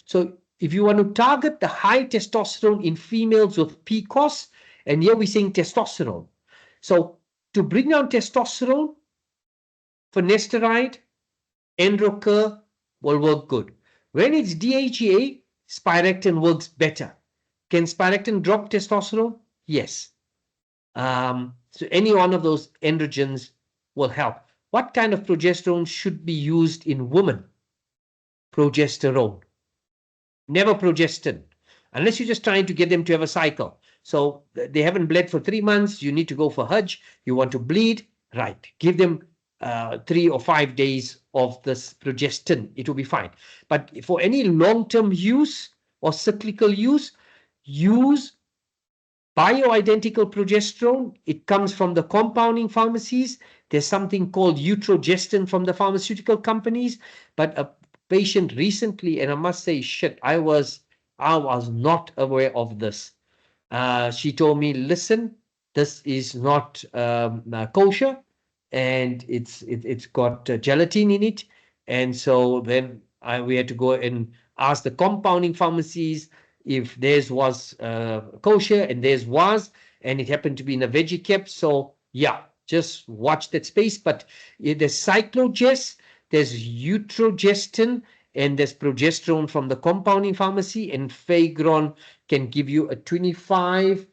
So if you want to target the high testosterone in females with PCOS, and here we're saying testosterone. So to bring down testosterone, finasteride, Enrocur will work good. When it's DHEA, Spirectin works better. Can Spirectin drop testosterone? Yes. So any one of those androgens will help. What kind of progesterone should be used in women? Progesterone. Never progestin, unless you're just trying to get them to have a cycle. So they haven't bled for 3 months. You need to go for Hajj. You want to bleed, right? Give them 3 or 5 days of this progestin. It will be fine. But for any long-term use or cyclical use bioidentical progesterone. It comes from the compounding pharmacies. There's something called utrogestin from the pharmaceutical companies. But a patient recently, and I must say, shit, I was not aware of this. She told me, listen, this is not kosher. and it's got gelatin in it. And so then we had to go and ask the compounding pharmacies if theirs was kosher, and theirs was, and it happened to be in a veggie cap. So yeah, just watch that space. But there's cyclogest, there's utrogestin, and there's progesterone from the compounding pharmacy, and Fagron can give you a 25,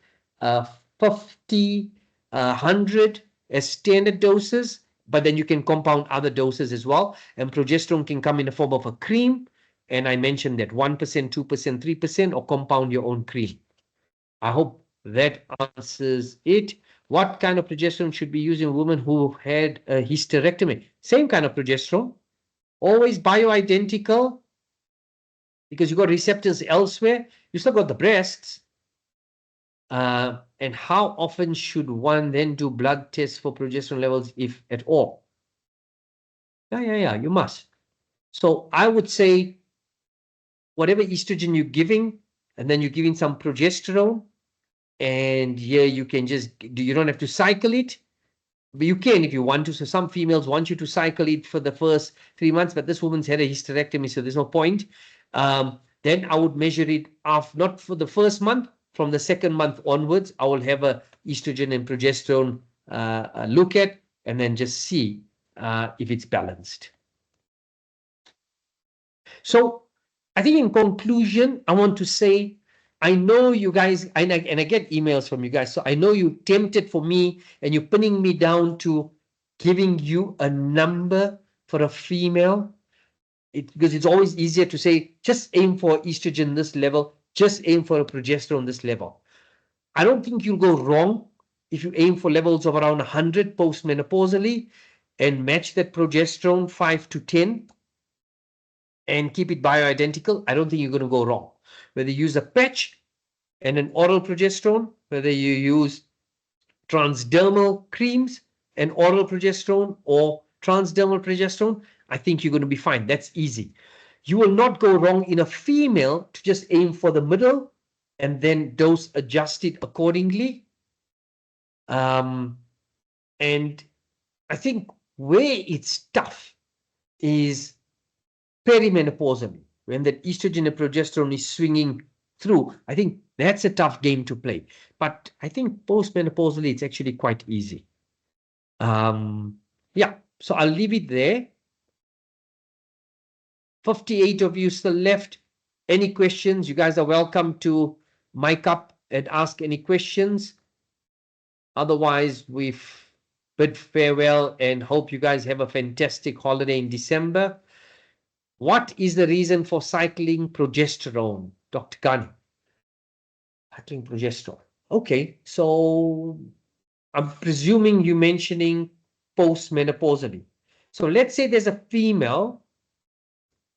50, 100 as standard doses, but then you can compound other doses as well. And progesterone can come in the form of a cream, and I mentioned that 1%, 2%, 3%, or compound your own cream. I hope that answers it. What kind of progesterone should be used in women who had a hysterectomy? Same kind of progesterone, always bioidentical, because you got receptors elsewhere. You still got the breasts. And how often should one then do blood tests for progesterone levels, if at all? Yeah, you must. So I would say whatever estrogen you're giving, and then you're giving some progesterone, and here you can you don't have to cycle it, but you can if you want to. So some females want you to cycle it for the first 3 months, but this woman's had a hysterectomy, so there's no point. Then I would measure it off, not for the first month, from the second month onwards. I will have a estrogen and progesterone look at, and then just see if it's balanced. So I think in conclusion, I want to say, I know you guys, and I get emails from you guys, so I know you tempted for me, and you're pinning me down to giving you a number for a female. Because it's always easier to say, just aim for estrogen this level, just aim for a progesterone this level. I don't think you'll go wrong if you aim for levels of around 100 postmenopausally and match that progesterone 5 to 10 and keep it bioidentical. I don't think you're going to go wrong. Whether you use a patch and an oral progesterone, whether you use transdermal creams and oral progesterone, or transdermal progesterone, I think you're going to be fine. That's easy. You will not go wrong in a female to just aim for the middle and then dose adjust it accordingly. And I think where it's tough is perimenopausally, when that estrogen and progesterone is swinging through. I think that's a tough game to play. But I think postmenopausally, it's actually quite easy. Yeah, so I'll leave it there. 58 of you still left. Any questions? You guys are welcome to mic up and ask any questions. Otherwise, we've bid farewell and hope you guys have a fantastic holiday in December. What is the reason for cycling progesterone, Dr. Khan? Cycling progesterone. Okay, so I'm presuming you're mentioning postmenopausally. So let's say there's a female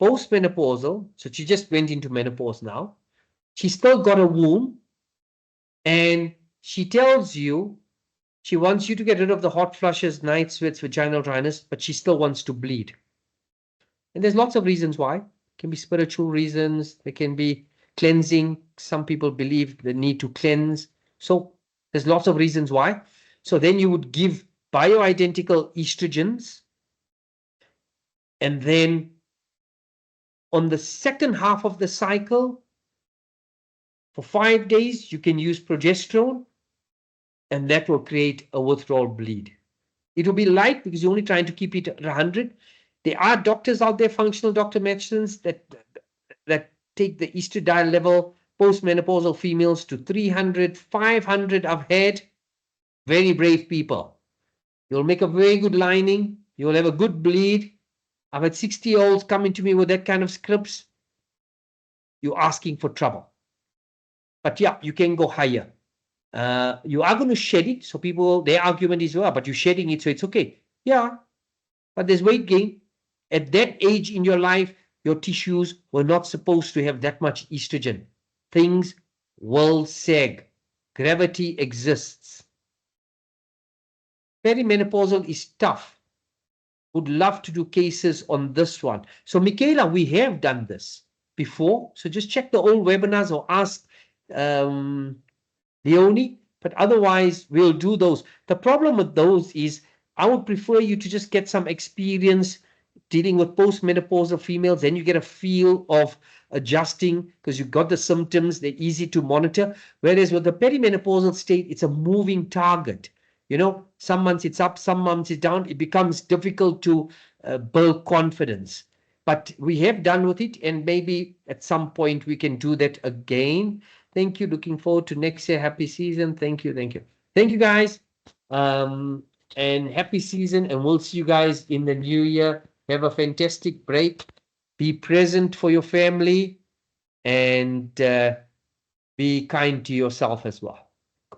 postmenopausal, so she just went into menopause now. She's still got a womb, and she tells you she wants you to get rid of the hot flushes, night sweats, vaginal dryness, but she still wants to bleed. And there's lots of reasons why. It can be spiritual reasons. There can be cleansing. Some people believe the need to cleanse. So there's lots of reasons why. So then you would give bioidentical estrogens. And then on the second half of the cycle, for 5 days, you can use progesterone. And that will create a withdrawal bleed. It will be light because you're only trying to keep it at 100. There are doctors out there, functional doctor medicines, that take the estradiol level, postmenopausal females, to 300, 500. I've had very brave people. You'll make a very good lining. You'll have a good bleed. I've had 60-year-olds coming to me with that kind of scripts. You're asking for trouble. But yeah, you can go higher. You are going to shed it. So people, their argument is, well, but you're shedding it, so it's okay. Yeah, but there's weight gain. At that age in your life, your tissues were not supposed to have that much estrogen. Things will sag. Gravity exists. Perimenopausal is tough. Would love to do cases on this one. So Michaela, we have done this before. So just check the old webinars or ask Leonie, but otherwise we'll do those. The problem with those is I would prefer you to just get some experience dealing with postmenopausal females. Then you get a feel of adjusting because you've got the symptoms. They're easy to monitor. Whereas with the perimenopausal state, it's a moving target. You know, some months it's up, some months it's down. It becomes difficult to build confidence. But we have done with it, and maybe at some point we can do that again. Thank you. Looking forward to next year. Happy season. Thank you. Thank you. Thank you, guys. Um, and happy season. And we'll see you guys in the new year. Have a fantastic break. Be present for your family and be kind to yourself as well.